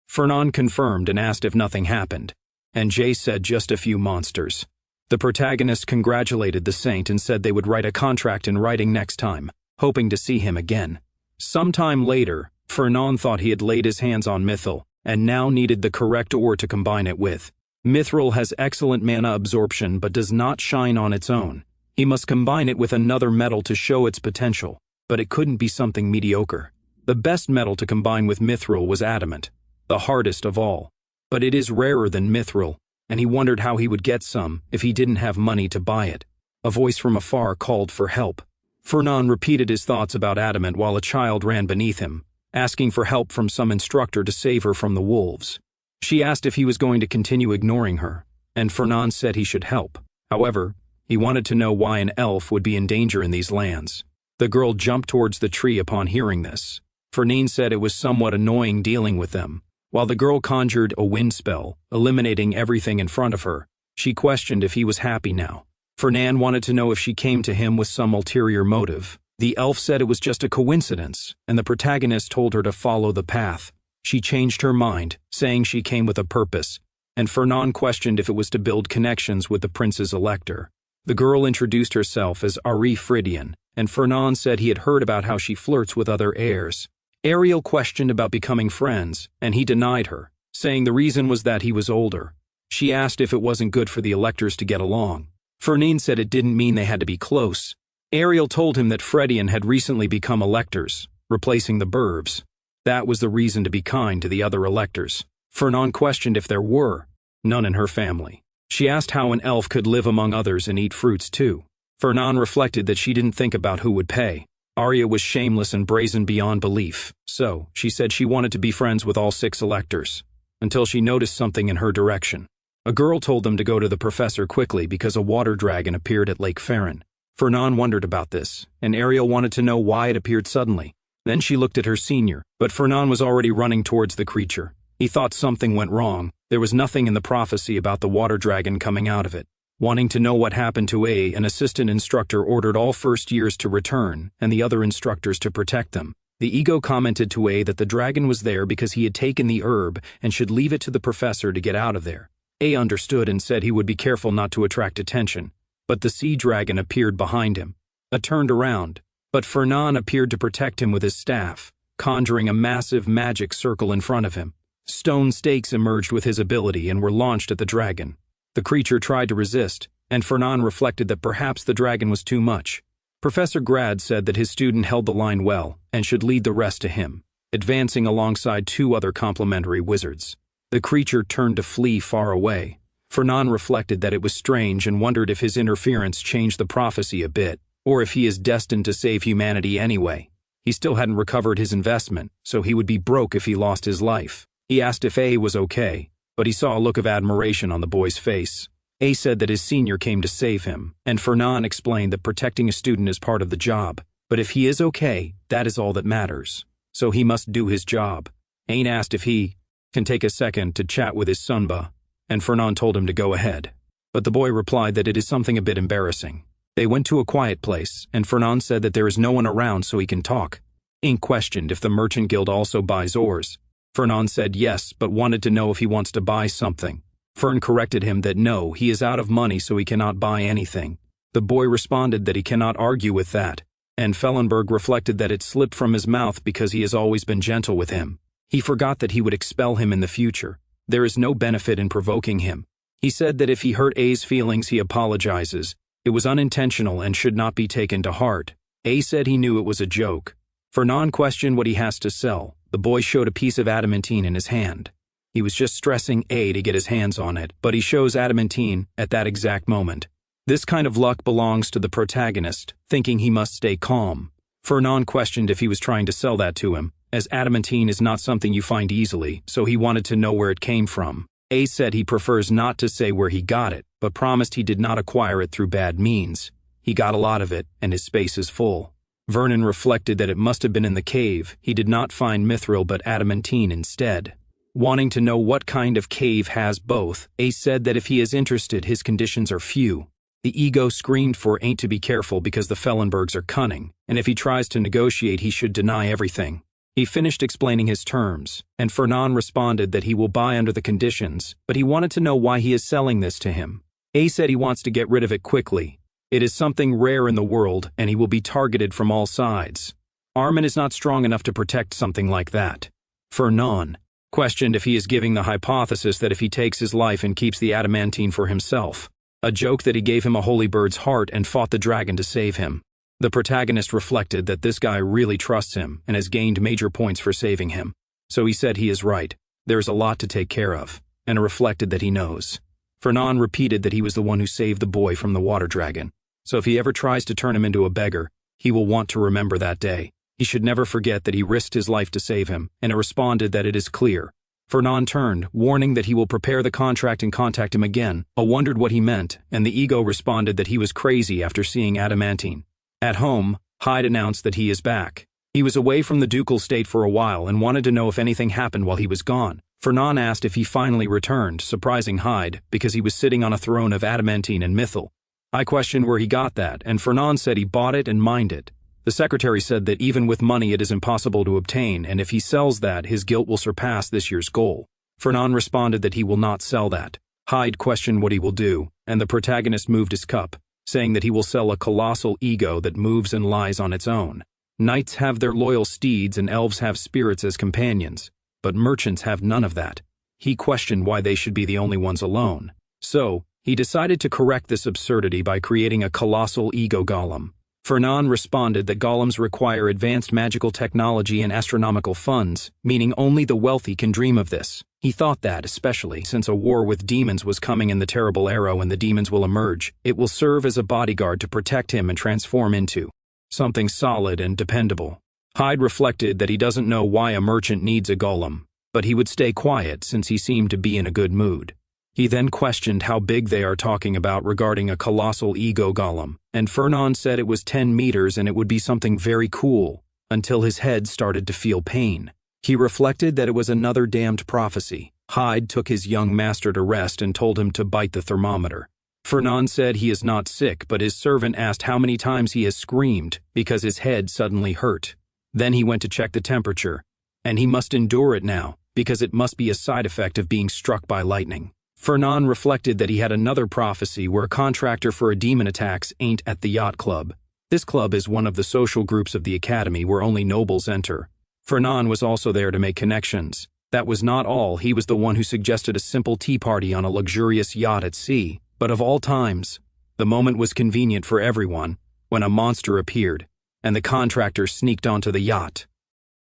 Fernand confirmed and asked if nothing happened, and Jay said just a few monsters. The protagonist congratulated the saint and said they would write a contract in writing next time, hoping to see him again. Sometime later, Fernand thought he had laid his hands on Mithril, and now needed the correct ore to combine it with. Mithril has excellent mana absorption but does not shine on its own. He must combine it with another metal to show its potential, but it couldn't be something mediocre. The best metal to combine with Mithril was adamant, the hardest of all. But it is rarer than Mithril, and he wondered how he would get some if he didn't have money to buy it. A voice from afar called for help. Fernand repeated his thoughts about adamant while a child ran beneath him, asking for help from some instructor to save her from the wolves. She asked if he was going to continue ignoring her, and Fernand said he should help. However, he wanted to know why an elf would be in danger in these lands. The girl jumped towards the tree upon hearing this. Fernand said it was somewhat annoying dealing with them. While the girl conjured a wind spell, eliminating everything in front of her, she questioned if he was happy now. Fernan wanted to know if she came to him with some ulterior motive. The elf said it was just a coincidence, and the protagonist told her to follow the path. She changed her mind, saying she came with a purpose, and Fernan questioned if it was to build connections with the prince's elector. The girl introduced herself as Ari Fridian, and Fernan said he had heard about how she flirts with other heirs. Ariel questioned about becoming friends, and he denied her, saying the reason was that he was older. She asked if it wasn't good for the electors to get along. Fernan said it didn't mean they had to be close. Ariel told him that Fredian had recently become electors, replacing the burbs. That was the reason to be kind to the other electors. Fernan questioned if there were none in her family. She asked how an elf could live among others and eat fruits too. Fernan reflected that she didn't think about who would pay. Arya was shameless and brazen beyond belief, so she said she wanted to be friends with all 6 electors, until she noticed something in her direction. A girl told them to go to the professor quickly because a water dragon appeared at Lake Farron. Fernan wondered about this, and Ariel wanted to know why it appeared suddenly. Then she looked at her senior, but Fernan was already running towards the creature. He thought something went wrong. There was nothing in the prophecy about the water dragon coming out of it. Wanting to know what happened to an assistant instructor ordered all first years to return, and the other instructors to protect them. The ego commented to that the dragon was there because he had taken the herb and should leave it to the professor to get out of there. Understood and said he would be careful not to attract attention. But the sea dragon appeared behind him. Turned around, but Fernan appeared to protect him with his staff, conjuring a massive magic circle in front of him. Stone stakes emerged with his ability and were launched at the dragon. The creature tried to resist, and Fernan reflected that perhaps the dragon was too much. Professor Grad said that his student held the line well and should lead the rest to him, advancing alongside 2 other complementary wizards. The creature turned to flee far away. Fernan reflected that it was strange and wondered if his interference changed the prophecy a bit, or if he is destined to save humanity anyway. He still hadn't recovered his investment, so he would be broke if he lost his life. He asked if A was okay, but he saw a look of admiration on the boy's face. A said that his senior came to save him, and Fernan explained that protecting a student is part of the job, but if he is okay, that is all that matters. So he must do his job. Ain asked if he can take a second to chat with his Sunba, and Fernan told him to go ahead. But the boy replied that it is something a bit embarrassing. They went to a quiet place, and Fernan said that there is no one around so he can talk. Ink questioned if the Merchant Guild also buys ores. Fernan said yes, but wanted to know if he wants to buy something. Fern corrected him that no, he is out of money so he cannot buy anything. The boy responded that he cannot argue with that, and Fellenberg reflected that it slipped from his mouth because he has always been gentle with him. He forgot that he would expel him in the future. There is no benefit in provoking him. He said that if he hurt A's feelings he apologizes. It was unintentional and should not be taken to heart. A said he knew it was a joke. Fernan questioned what he has to sell. The boy showed a piece of adamantine in his hand. He was just stressing A to get his hands on it, but he shows adamantine at that exact moment. This kind of luck belongs to the protagonist, thinking he must stay calm. Fernan questioned if he was trying to sell that to him, as adamantine is not something you find easily, so he wanted to know where it came from. A said he prefers not to say where he got it, but promised he did not acquire it through bad means. He got a lot of it, and his space is full. Vernon reflected that it must have been in the cave. He did not find mithril but adamantine instead. Wanting to know what kind of cave has both, A said that if he is interested, his conditions are few. The ego screamed for Ain't to be careful because the Fellenbergs are cunning, and if he tries to negotiate he should deny everything. He finished explaining his terms, and Fernan responded that he will buy under the conditions, but he wanted to know why he is selling this to him. A said he wants to get rid of it quickly. It is something rare in the world, and he will be targeted from all sides. Armin is not strong enough to protect something like that. Fernan questioned if he is giving the hypothesis that if he takes his life and keeps the adamantine for himself, a joke that he gave him a holy bird's heart and fought the dragon to save him. The protagonist reflected that this guy really trusts him and has gained major points for saving him. So he said he is right. There is a lot to take care of, and reflected that he knows. Fernan repeated that he was the one who saved the boy from the water dragon. So if he ever tries to turn him into a beggar, he will want to remember that day. He should never forget that he risked his life to save him, and it responded that it is clear. Fernan turned, warning that he will prepare the contract and contact him again. A wondered what he meant, and the ego responded that he was crazy after seeing adamantine. At home, Hyde announced that he is back. He was away from the ducal state for a while and wanted to know if anything happened while he was gone. Fernan asked if he finally returned, surprising Hyde, because he was sitting on a throne of adamantine and mithril. I questioned where he got that, and Fernand said he bought it and mined it. The secretary said that even with money it is impossible to obtain, and if he sells that, his guilt will surpass this year's goal. Fernand responded that he will not sell that. Hyde questioned what he will do, and the protagonist moved his cup, saying that he will sell a colossal ego that moves and lies on its own. Knights have their loyal steeds and elves have spirits as companions, but merchants have none of that. He questioned why they should be the only ones alone. So, he decided to correct this absurdity by creating a colossal ego golem. Fernand responded that golems require advanced magical technology and astronomical funds, meaning only the wealthy can dream of this. He thought that, especially since a war with demons was coming in the terrible era when the demons will emerge, it will serve as a bodyguard to protect him and transform into something solid and dependable. Hyde reflected that he doesn't know why a merchant needs a golem, but he would stay quiet since he seemed to be in a good mood. He then questioned how big they are talking about regarding a colossal ego golem, and Fernand said it was 10 meters and it would be something very cool, until his head started to feel pain. He reflected that it was another damned prophecy. Hyde took his young master to rest and told him to bite the thermometer. Fernand said he is not sick, but his servant asked how many times he has screamed because his head suddenly hurt. Then he went to check the temperature, and he must endure it now because it must be a side effect of being struck by lightning. Fernand reflected that he had another prophecy where a contractor for a demon attacks ain't at the yacht club. This club is one of the social groups of the academy where only nobles enter. Fernand was also there to make connections. That was not all. He was the one who suggested a simple tea party on a luxurious yacht at sea. But of all times, the moment was convenient for everyone when a monster appeared, and the contractor sneaked onto the yacht.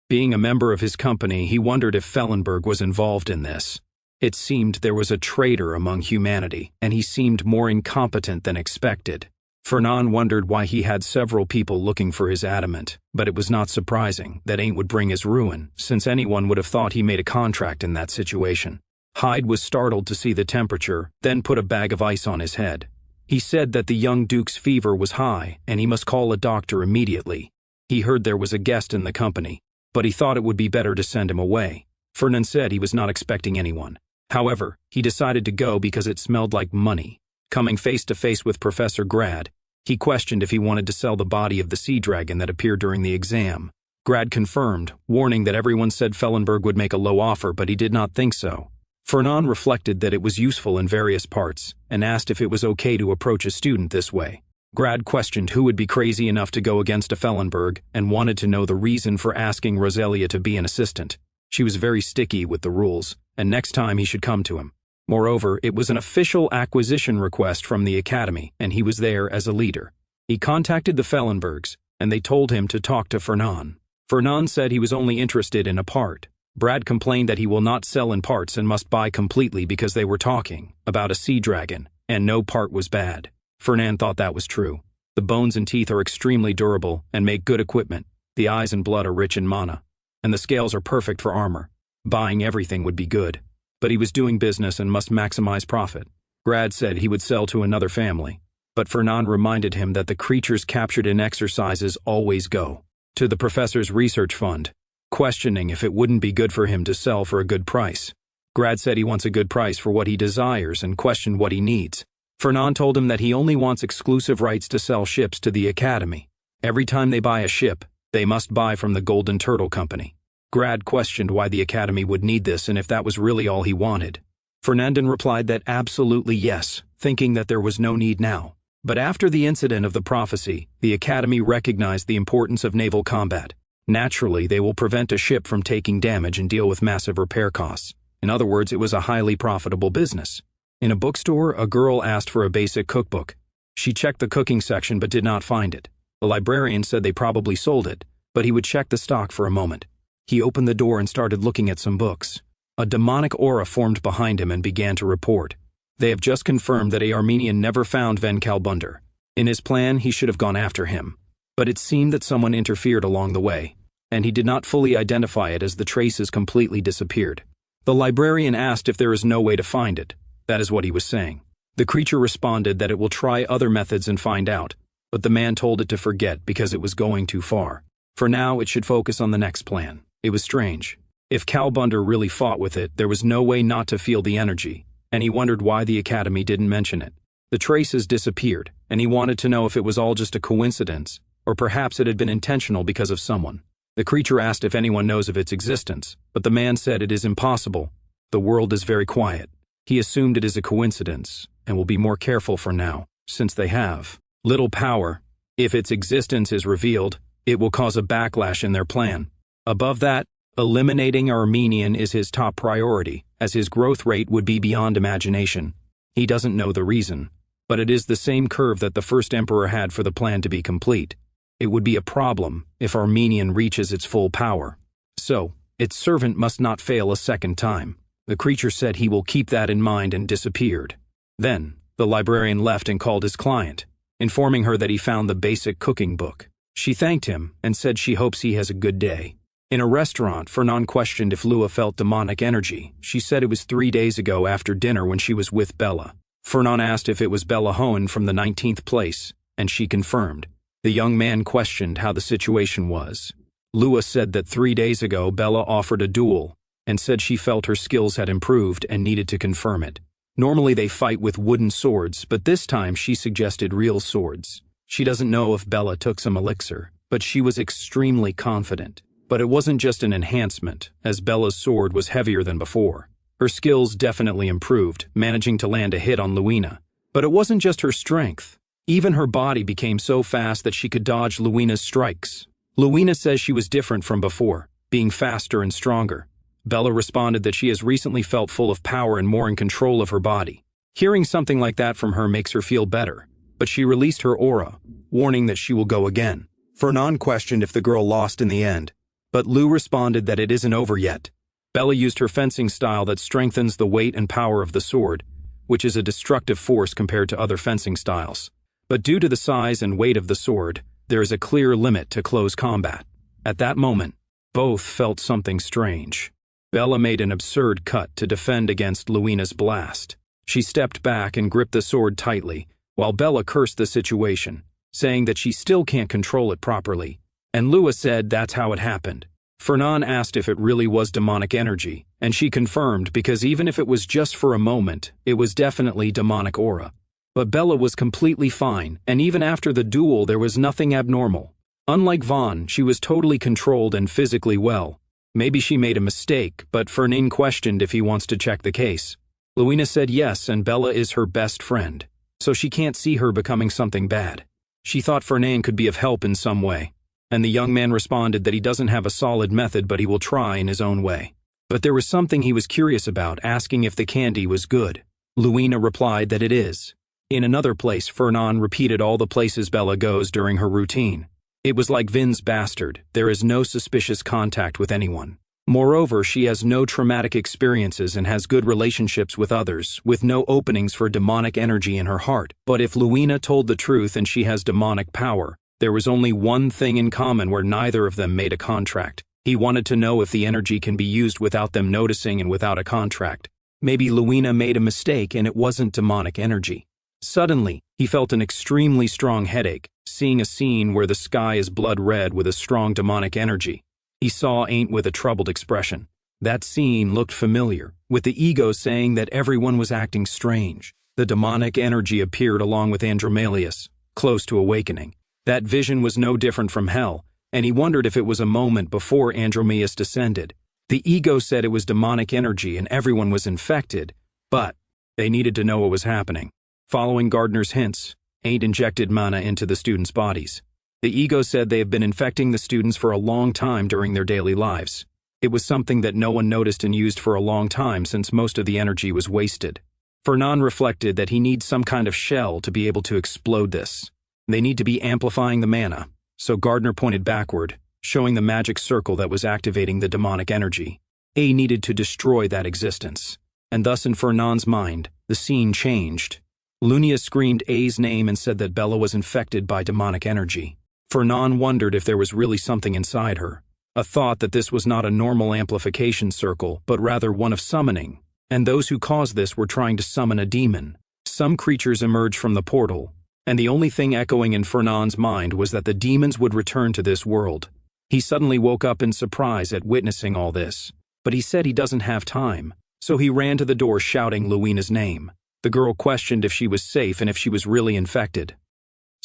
Being a member of his company, he wondered if Fellenberg was involved in this. It seemed there was a traitor among humanity, and he seemed more incompetent than expected. Fernand wondered why he had several people looking for his adamant, but it was not surprising that ain't would bring his ruin, since anyone would have thought he made a contract in that situation. Hyde was startled to see the temperature, then put a bag of ice on his head. He said that the young duke's fever was high, and he must call a doctor immediately. He heard there was a guest in the company, but he thought it would be better to send him away. Fernand said he was not expecting anyone. However, he decided to go because it smelled like money. Coming face to face with Professor Grad, he questioned if he wanted to sell the body of the sea dragon that appeared during the exam. Grad confirmed, warning that everyone said Fellenberg would make a low offer, but he did not think so. Fernand reflected that it was useful in various parts, and asked if it was okay to approach a student this way. Grad questioned who would be crazy enough to go against a Fellenberg, and wanted to know the reason for asking Roselia to be an assistant. She was very sticky with the rules, and next time he should come to him. Moreover, it was an official acquisition request from the academy, and he was there as a leader. He contacted the Fellenbergs, and they told him to talk to Fernand. Fernand said he was only interested in a part. Brad complained that he will not sell in parts and must buy completely because they were talking about a sea dragon, and no part was bad. Fernand thought that was true. The bones and teeth are extremely durable and make good equipment. The eyes and blood are rich in mana, and the scales are perfect for armor. Buying everything would be good. But he was doing business and must maximize profit. Grad said he would sell to another family, but Fernand reminded him that the creatures captured in exercises always go to the professor's research fund, questioning if it wouldn't be good for him to sell for a good price. Grad said he wants a good price for what he desires and questioned what he needs. Fernand told him that he only wants exclusive rights to sell ships to the academy. Every time they buy a ship, they must buy from the Golden Turtle Company. Grad questioned why the academy would need this and if that was really all he wanted. Fernandin replied that absolutely yes, thinking that there was no need now. But after the incident of the prophecy, the academy recognized the importance of naval combat. Naturally, they will prevent a ship from taking damage and deal with massive repair costs. In other words, it was a highly profitable business. In a bookstore, a girl asked for a basic cookbook. She checked the cooking section but did not find it. The librarian said they probably sold it, but he would check the stock for a moment. He opened the door and started looking at some books. A demonic aura formed behind him and began to report. They have just confirmed that a Armenian never found Van Kalbunder. In his plan, he should have gone after him. But it seemed that someone interfered along the way, and he did not fully identify it as the traces completely disappeared. The librarian asked if there is no way to find it. That is what he was saying. The creature responded that it will try other methods and find out, but the man told it to forget because it was going too far. For now, it should focus on the next plan. It was strange. If Kalbunder really fought with it, there was no way not to feel the energy, and he wondered why the academy didn't mention it. The traces disappeared, and he wanted to know if it was all just a coincidence, or perhaps it had been intentional because of someone. The creature asked if anyone knows of its existence, but the man said it is impossible. The world is very quiet. He assumed it is a coincidence, and will be more careful for now, since they have little power. If its existence is revealed, it will cause a backlash in their plan. Above that, eliminating Armenian is his top priority, as his growth rate would be beyond imagination. He doesn't know the reason, but it is the same curve that the first emperor had for the plan to be complete. It would be a problem if Armenian reaches its full power. So, its servant must not fail a second time. The creature said he will keep that in mind and disappeared. Then, the librarian left and called his client, informing her that he found the basic cooking book. She thanked him and said she hopes he has a good day. In a restaurant, Fernand questioned if Lua felt demonic energy. She said it was 3 days ago after dinner when she was with Bella. Fernand asked if it was Bella Hohen from the 19th place, and she confirmed. The young man questioned how the situation was. Lua said that 3 days ago Bella offered a duel, and said she felt her skills had improved and needed to confirm it. Normally they fight with wooden swords, but this time she suggested real swords. She doesn't know if Bella took some elixir, but she was extremely confident. But it wasn't just an enhancement, as Bella's sword was heavier than before. Her skills definitely improved, managing to land a hit on Luina. But it wasn't just her strength. Even her body became so fast that she could dodge Luina's strikes. Luina says she was different from before, being faster and stronger. Bella responded that she has recently felt full of power and more in control of her body. Hearing something like that from her makes her feel better, but she released her aura, warning that she will go again. Fernand questioned if the girl lost in the end, but Lu responded that it isn't over yet. Bella used her fencing style that strengthens the weight and power of the sword, which is a destructive force compared to other fencing styles. But due to the size and weight of the sword, there is a clear limit to close combat. At that moment, both felt something strange. Bella made an absurd cut to defend against Luina's blast. She stepped back and gripped the sword tightly, while Bella cursed the situation, saying that she still can't control it properly. And Lua said that's how it happened. Fernand asked if it really was demonic energy, and she confirmed because even if it was just for a moment, it was definitely demonic aura. But Bella was completely fine, and even after the duel there was nothing abnormal. Unlike Vaughn, she was totally controlled and physically well. Maybe she made a mistake, but Fernand questioned if he wants to check the case. Luina said yes, and Bella is her best friend, so she can't see her becoming something bad. She thought Fernand could be of help in some way, and the young man responded that he doesn't have a solid method but he will try in his own way. But there was something he was curious about, asking if the candy was good. Luina replied that it is. In another place, Fernand repeated all the places Bella goes during her routine. It was like Vin's bastard. There is no suspicious contact with anyone. Moreover, she has no traumatic experiences and has good relationships with others, with no openings for demonic energy in her heart. But if Luina told the truth and she has demonic power, there was only one thing in common where neither of them made a contract. He wanted to know if the energy can be used without them noticing and without a contract. Maybe Luina made a mistake and it wasn't demonic energy. Suddenly, he felt an extremely strong headache, seeing a scene where the sky is blood red with a strong demonic energy. He saw Ain't with a troubled expression. That scene looked familiar, with the ego saying that everyone was acting strange. The demonic energy appeared along with Andromalius, close to awakening. That vision was no different from hell, and he wondered if it was a moment before Andromaeus descended. The ego said it was demonic energy and everyone was infected, but they needed to know what was happening. Following Gardner's hints, Ain't injected mana into the students' bodies. The ego said they have been infecting the students for a long time during their daily lives. It was something that no one noticed and used for a long time since most of the energy was wasted. Fernand reflected that he needs some kind of shell to be able to explode this. They need to be amplifying the mana, so Gardner pointed backward, showing the magic circle that was activating the demonic energy. A needed to destroy that existence, and thus in Fernand's mind, the scene changed. Lunia screamed A's name and said that Bella was infected by demonic energy. Fernand wondered if there was really something inside her, a thought that this was not a normal amplification circle, but rather one of summoning, and those who caused this were trying to summon a demon. Some creatures emerged from the portal, and the only thing echoing in Fernand's mind was that the demons would return to this world. He suddenly woke up in surprise at witnessing all this, but he said he doesn't have time, so he ran to the door shouting Luina's name. The girl questioned if she was safe and if she was really infected.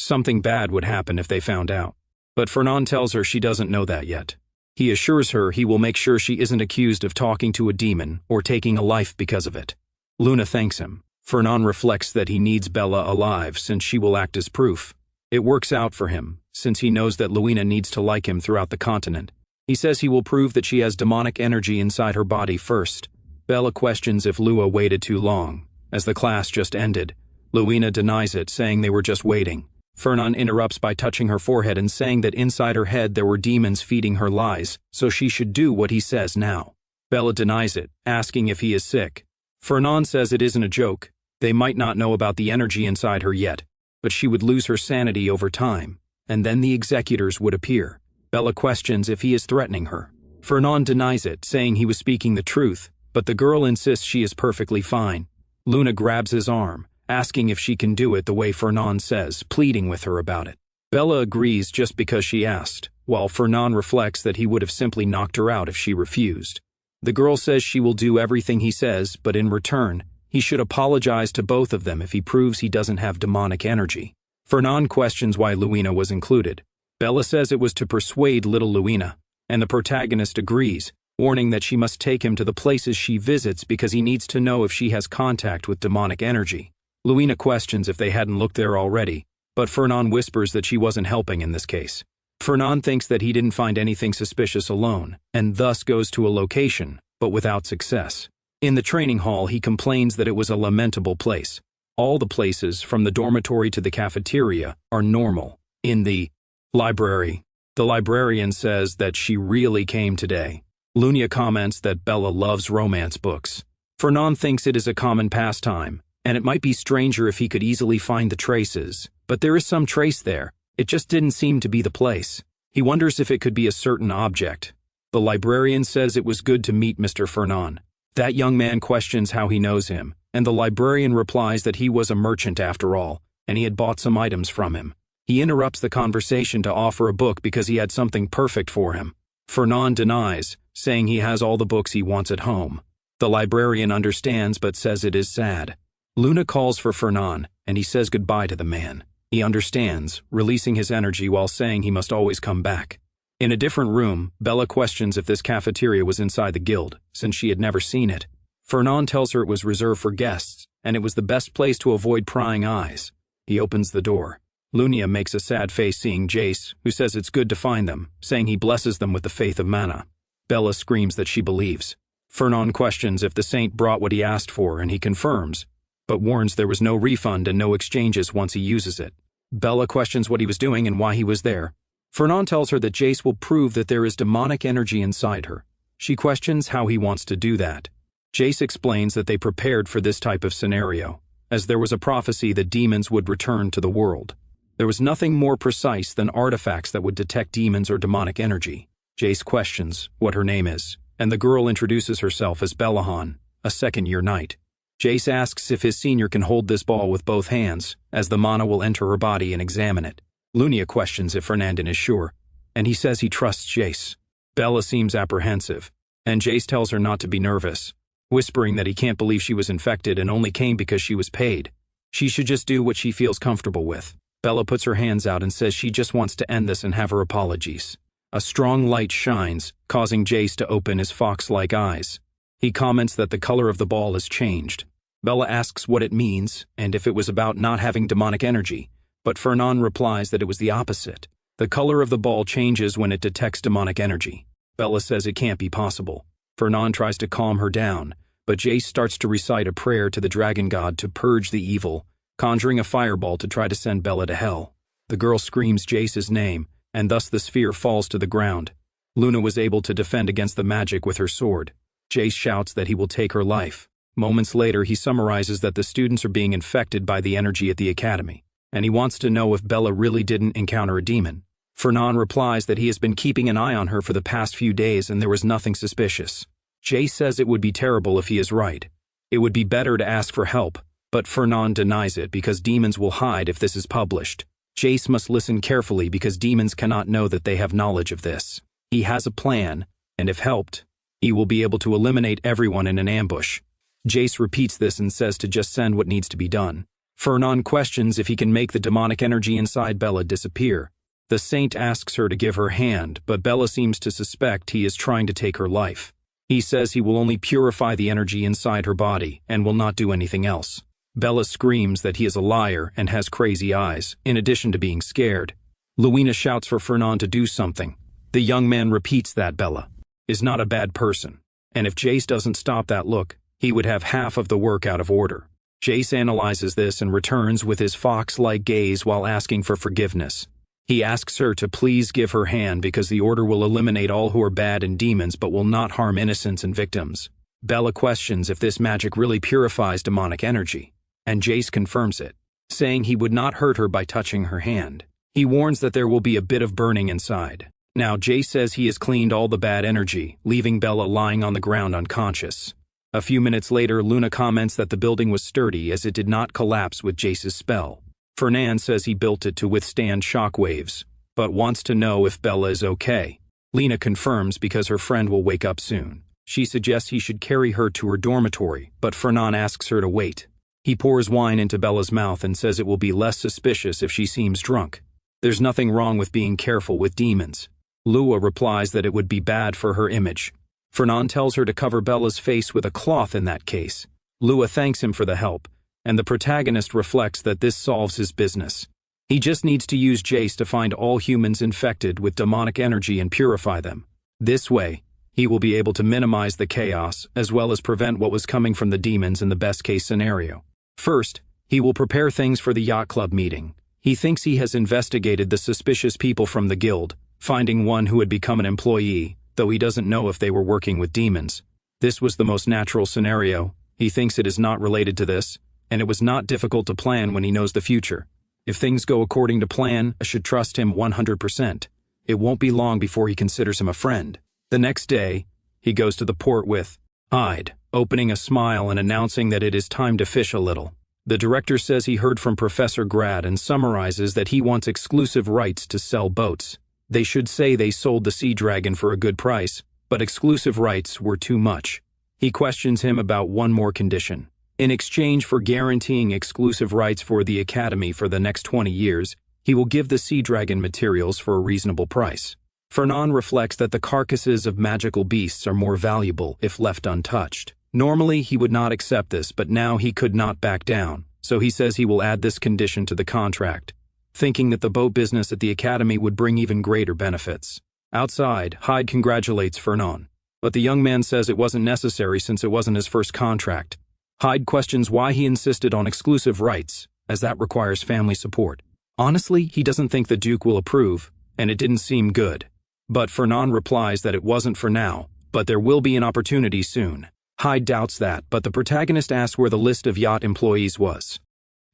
Something bad would happen if they found out. But Fernand tells her she doesn't know that yet. He assures her he will make sure she isn't accused of talking to a demon or taking a life because of it. Luna thanks him. Fernand reflects that he needs Bella alive since she will act as proof. It works out for him, since he knows that Luina needs to like him throughout the continent. He says he will prove that she has demonic energy inside her body first. Bella questions if Lua waited too long. As the class just ended, Luina denies it, saying they were just waiting. Fernand interrupts by touching her forehead and saying that inside her head there were demons feeding her lies, so she should do what he says now. Bella denies it, asking if he is sick. Fernand says it isn't a joke. They might not know about the energy inside her yet, but she would lose her sanity over time, and then the executors would appear. Bella questions if he is threatening her. Fernand denies it, saying he was speaking the truth, but the girl insists she is perfectly fine. Luna grabs his arm, asking if she can do it the way Fernand says, pleading with her about it. Bella agrees just because she asked, while Fernand reflects that he would have simply knocked her out if she refused. The girl says she will do everything he says, but in return, he should apologize to both of them if he proves he doesn't have demonic energy. Fernand questions why Luina was included. Bella says it was to persuade little Luina, and the protagonist agrees, warning that she must take him to the places she visits because he needs to know if she has contact with demonic energy. Luina questions if they hadn't looked there already, but Fernand whispers that she wasn't helping in this case. Fernand thinks that he didn't find anything suspicious alone, and thus goes to a location, but without success. In the training hall, he complains that it was a lamentable place. All the places, from the dormitory to the cafeteria, are normal. In the library, the librarian says that she really came today. Lunia comments that Bella loves romance books. Fernand thinks it is a common pastime, and it might be stranger if he could easily find the traces, but there is some trace there. It just didn't seem to be the place. He wonders if it could be a certain object. The librarian says it was good to meet Mr. Fernand. That young man questions how he knows him, and the librarian replies that he was a merchant after all, and he had bought some items from him. He interrupts the conversation to offer a book because he had something perfect for him. Fernand denies, saying he has all the books he wants at home. The librarian understands but says it is sad. Luna calls for Fernand, and he says goodbye to the man. He understands, releasing his energy while saying he must always come back. In a different room, Bella questions if this cafeteria was inside the guild, since she had never seen it. Fernand tells her it was reserved for guests, and it was the best place to avoid prying eyes. He opens the door. Lunia makes a sad face seeing Jace, who says it's good to find them, saying he blesses them with the faith of mana. Bella screams that she believes. Fernand questions if the saint brought what he asked for, and he confirms, but warns there was no refund and no exchanges once he uses it. Bella questions what he was doing and why he was there. Fernand tells her that Jace will prove that there is demonic energy inside her. She questions how he wants to do that. Jace explains that they prepared for this type of scenario, as there was a prophecy that demons would return to the world. There was nothing more precise than artifacts that would detect demons or demonic energy. Jace questions what her name is, and the girl introduces herself as Bellahan, a second-year knight. Jace asks if his senior can hold this ball with both hands, as the mana will enter her body and examine it. Lunia questions if Fernandin is sure, and he says he trusts Jace. Bella seems apprehensive, and Jace tells her not to be nervous, whispering that he can't believe she was infected and only came because she was paid. She should just do what she feels comfortable with. Bella puts her hands out and says she just wants to end this and have her apologies. A strong light shines, causing Jace to open his fox-like eyes. He comments that the color of the ball has changed. Bella asks what it means and if it was about not having demonic energy, but Fernand replies that it was the opposite. The color of the ball changes when it detects demonic energy. Bella says it can't be possible. Fernand tries to calm her down, but Jace starts to recite a prayer to the dragon god to purge the evil, conjuring a fireball to try to send Bella to hell. The girl screams Jace's name, and thus the sphere falls to the ground. Luna was able to defend against the magic with her sword. Jace shouts that he will take her life. Moments later, he summarizes that the students are being infected by the energy at the academy, and he wants to know if Bella really didn't encounter a demon. Fernand replies that he has been keeping an eye on her for the past few days and there was nothing suspicious. Jace says it would be terrible if he is right. It would be better to ask for help, but Fernand denies it because demons will hide if this is published. Jace must listen carefully because demons cannot know that they have knowledge of this. He has a plan, and if helped, he will be able to eliminate everyone in an ambush. Jace repeats this and says to just send what needs to be done. Fernand questions if he can make the demonic energy inside Bella disappear. The saint asks her to give her hand, but Bella seems to suspect he is trying to take her life. He says he will only purify the energy inside her body and will not do anything else. Bella screams that he is a liar and has crazy eyes, in addition to being scared. Luina shouts for Fernand to do something. The young man repeats that Bella is not a bad person, and if Jace doesn't stop that look, he would have half of the work out of order. Jace analyzes this and returns with his fox-like gaze while asking for forgiveness. He asks her to please give her hand because the order will eliminate all who are bad and demons but will not harm innocents and victims. Bella questions if this magic really purifies demonic energy, and Jace confirms it, saying he would not hurt her by touching her hand. He warns that there will be a bit of burning inside. Now Jace says he has cleaned all the bad energy, leaving Bella lying on the ground unconscious. A few minutes later, Luna comments that the building was sturdy as it did not collapse with Jace's spell. Fernand says he built it to withstand shockwaves, but wants to know if Bella is okay. Lena confirms because her friend will wake up soon. She suggests he should carry her to her dormitory, but Fernand asks her to wait. He pours wine into Bella's mouth and says it will be less suspicious if she seems drunk. There's nothing wrong with being careful with demons. Lua replies that it would be bad for her image. Fernand tells her to cover Bella's face with a cloth in that case. Lua thanks him for the help, and the protagonist reflects that this solves his business. He just needs to use Jace to find all humans infected with demonic energy and purify them. This way, he will be able to minimize the chaos as well as prevent what was coming from the demons in the best-case scenario. First, he will prepare things for the yacht club meeting. He thinks he has investigated the suspicious people from the guild, finding one who had become an employee, though he doesn't know if they were working with demons. This was the most natural scenario. He thinks it is not related to this, and it was not difficult to plan when he knows the future. If things go according to plan, I should trust him 100%. It won't be long before he considers him a friend. The next day, he goes to the port with Hyde, opening a smile and announcing that it is time to fish a little. The director says he heard from Professor Grad and summarizes that he wants exclusive rights to sell boats. They should say they sold the Sea Dragon for a good price, but exclusive rights were too much. He questions him about one more condition. In exchange for guaranteeing exclusive rights for the Academy for the next 20 years, he will give the Sea Dragon materials for a reasonable price. Fernand reflects that the carcasses of magical beasts are more valuable if left untouched. Normally, he would not accept this, but now he could not back down, so he says he will add this condition to the contract, thinking that the boat business at the Academy would bring even greater benefits. Outside, Hyde congratulates Fernand, but the young man says it wasn't necessary since it wasn't his first contract. Hyde questions why he insisted on exclusive rights, as that requires family support. Honestly, he doesn't think the Duke will approve, and it didn't seem good. But Fernand replies that it wasn't for now, but there will be an opportunity soon. Hyde doubts that, but the protagonist asks where the list of yacht employees was.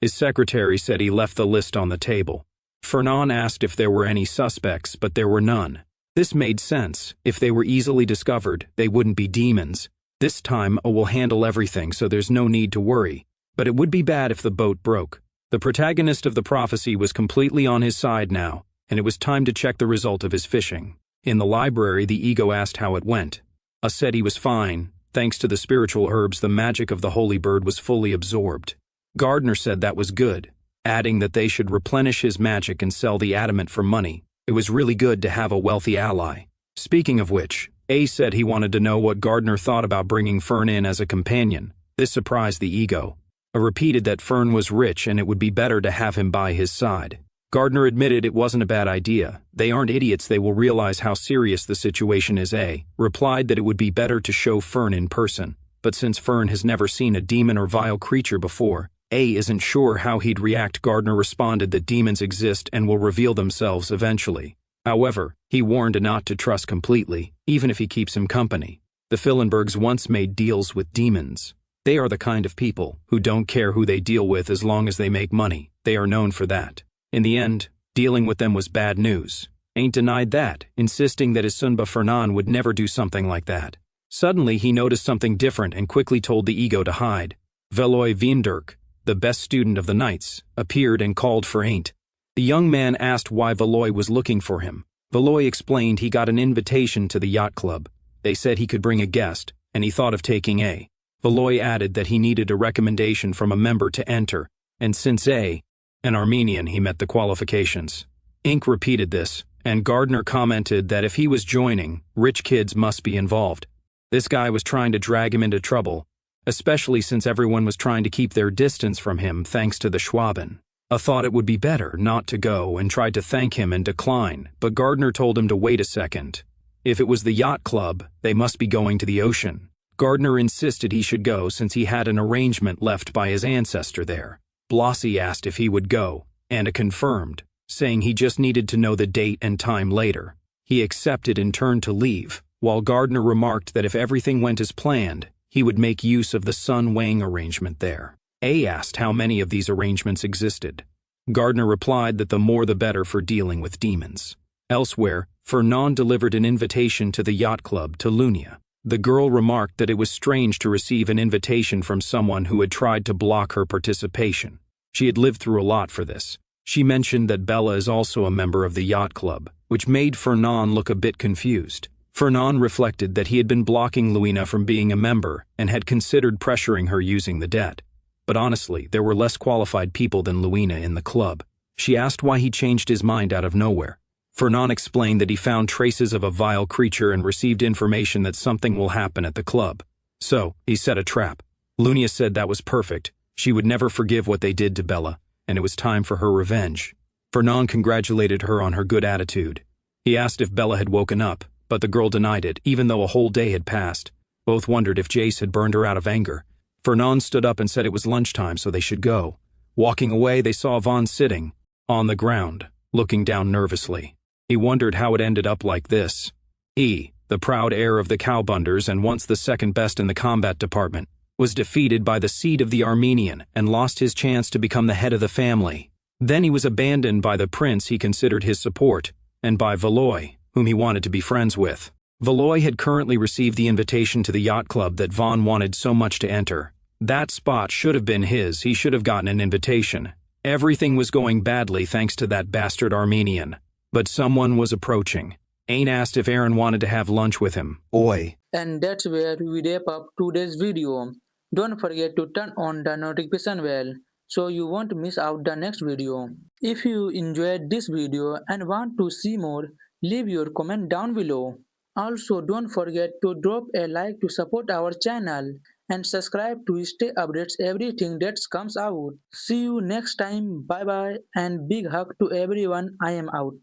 His secretary said he left the list on the table. Fernand asked if there were any suspects, but there were none. This made sense. If they were easily discovered, they wouldn't be demons. This time, O will handle everything, so there's no need to worry. But it would be bad if the boat broke. The protagonist of the prophecy was completely on his side now, and it was time to check the result of his fishing. In the library, the ego asked how it went. A said he was fine. Thanks to the spiritual herbs, the magic of the holy bird was fully absorbed. Gardner said that was good, adding that they should replenish his magic and sell the adamant for money. It was really good to have a wealthy ally. Speaking of which, A said he wanted to know what Gardner thought about bringing Fern in as a companion. This surprised the ego. A repeated that Fern was rich and it would be better to have him by his side. Gardner admitted it wasn't a bad idea. They aren't idiots, they will realize how serious the situation is. A replied that it would be better to show Fern in person, but since Fern has never seen a demon or vile creature before, A isn't sure how he'd react. Gardner responded that demons exist and will reveal themselves eventually. However, he warned not to trust completely, even if he keeps him company. The Fillenbergs once made deals with demons. They are the kind of people who don't care who they deal with as long as they make money. They are known for that. In the end, dealing with them was bad news. Ain't denied that, insisting that his Sunba Fernand would never do something like that. Suddenly he noticed something different and quickly told the ego to hide. Veloy Viendirk, the best student of the Knights, appeared and called for Ain't. The young man asked why Veloy was looking for him. Veloy explained he got an invitation to the yacht club. They said he could bring a guest, and he thought of taking A. Veloy added that he needed a recommendation from a member to enter. and since A, an Armenian, he met the qualifications. Inc. repeated this, and Gardner commented that if he was joining, rich kids must be involved. This guy was trying to drag him into trouble, especially since everyone was trying to keep their distance from him thanks to the Schwaben. I thought it would be better not to go and tried to thank him and decline, but Gardner told him to wait a second. If it was the yacht club, they must be going to the ocean. Gardner insisted he should go since he had an arrangement left by his ancestor there. Blasi asked if he would go, and confirmed, saying he just needed to know the date and time later. He accepted and turned to leave, while Gardner remarked that if everything went as planned, he would make use of the Sun Wang arrangement there. A asked how many of these arrangements existed. Gardner replied that the more the better for dealing with demons. Elsewhere, Fernand delivered an invitation to the yacht club to Lunia. The girl remarked that it was strange to receive an invitation from someone who had tried to block her participation. She had lived through a lot for this. She mentioned that Bella is also a member of the yacht club, which made Fernand look a bit confused. Fernand reflected that he had been blocking Luina from being a member and had considered pressuring her using the debt. But honestly, there were less qualified people than Luina in the club. She asked why he changed his mind out of nowhere. Fernand explained that he found traces of a vile creature and received information that something will happen at the club. So, he set a trap. Lunia said that was perfect. She would never forgive what they did to Bella, and it was time for her revenge. Fernand congratulated her on her good attitude. He asked if Bella had woken up, but the girl denied it, even though a whole day had passed. Both wondered if Jace had burned her out of anger. Fernand stood up and said it was lunchtime, so they should go. Walking away, they saw Vaughn sitting on the ground, looking down nervously. He wondered how it ended up like this. E, the proud heir of the Cowbunders and once the second best in the combat department, was defeated by the seed of the Armenian and lost his chance to become the head of the family. Then he was abandoned by the prince he considered his support, and by Valois, whom he wanted to be friends with. Valois had currently received the invitation to the yacht club that Vaughn wanted so much to enter. That spot should have been his. He should have gotten an invitation. Everything was going badly thanks to that bastard Armenian. But someone was approaching. Ain asked if Aaron wanted to have lunch with him. Oi. And that's where we wrap up today's video. Don't forget to turn on the notification bell so you won't miss out the next video. If you enjoyed this video and want to see more, leave your comment down below. Also, don't forget to drop a like to support our channel and subscribe to stay updates everything that comes out. See you next time. Bye bye and big hug to everyone. I am out.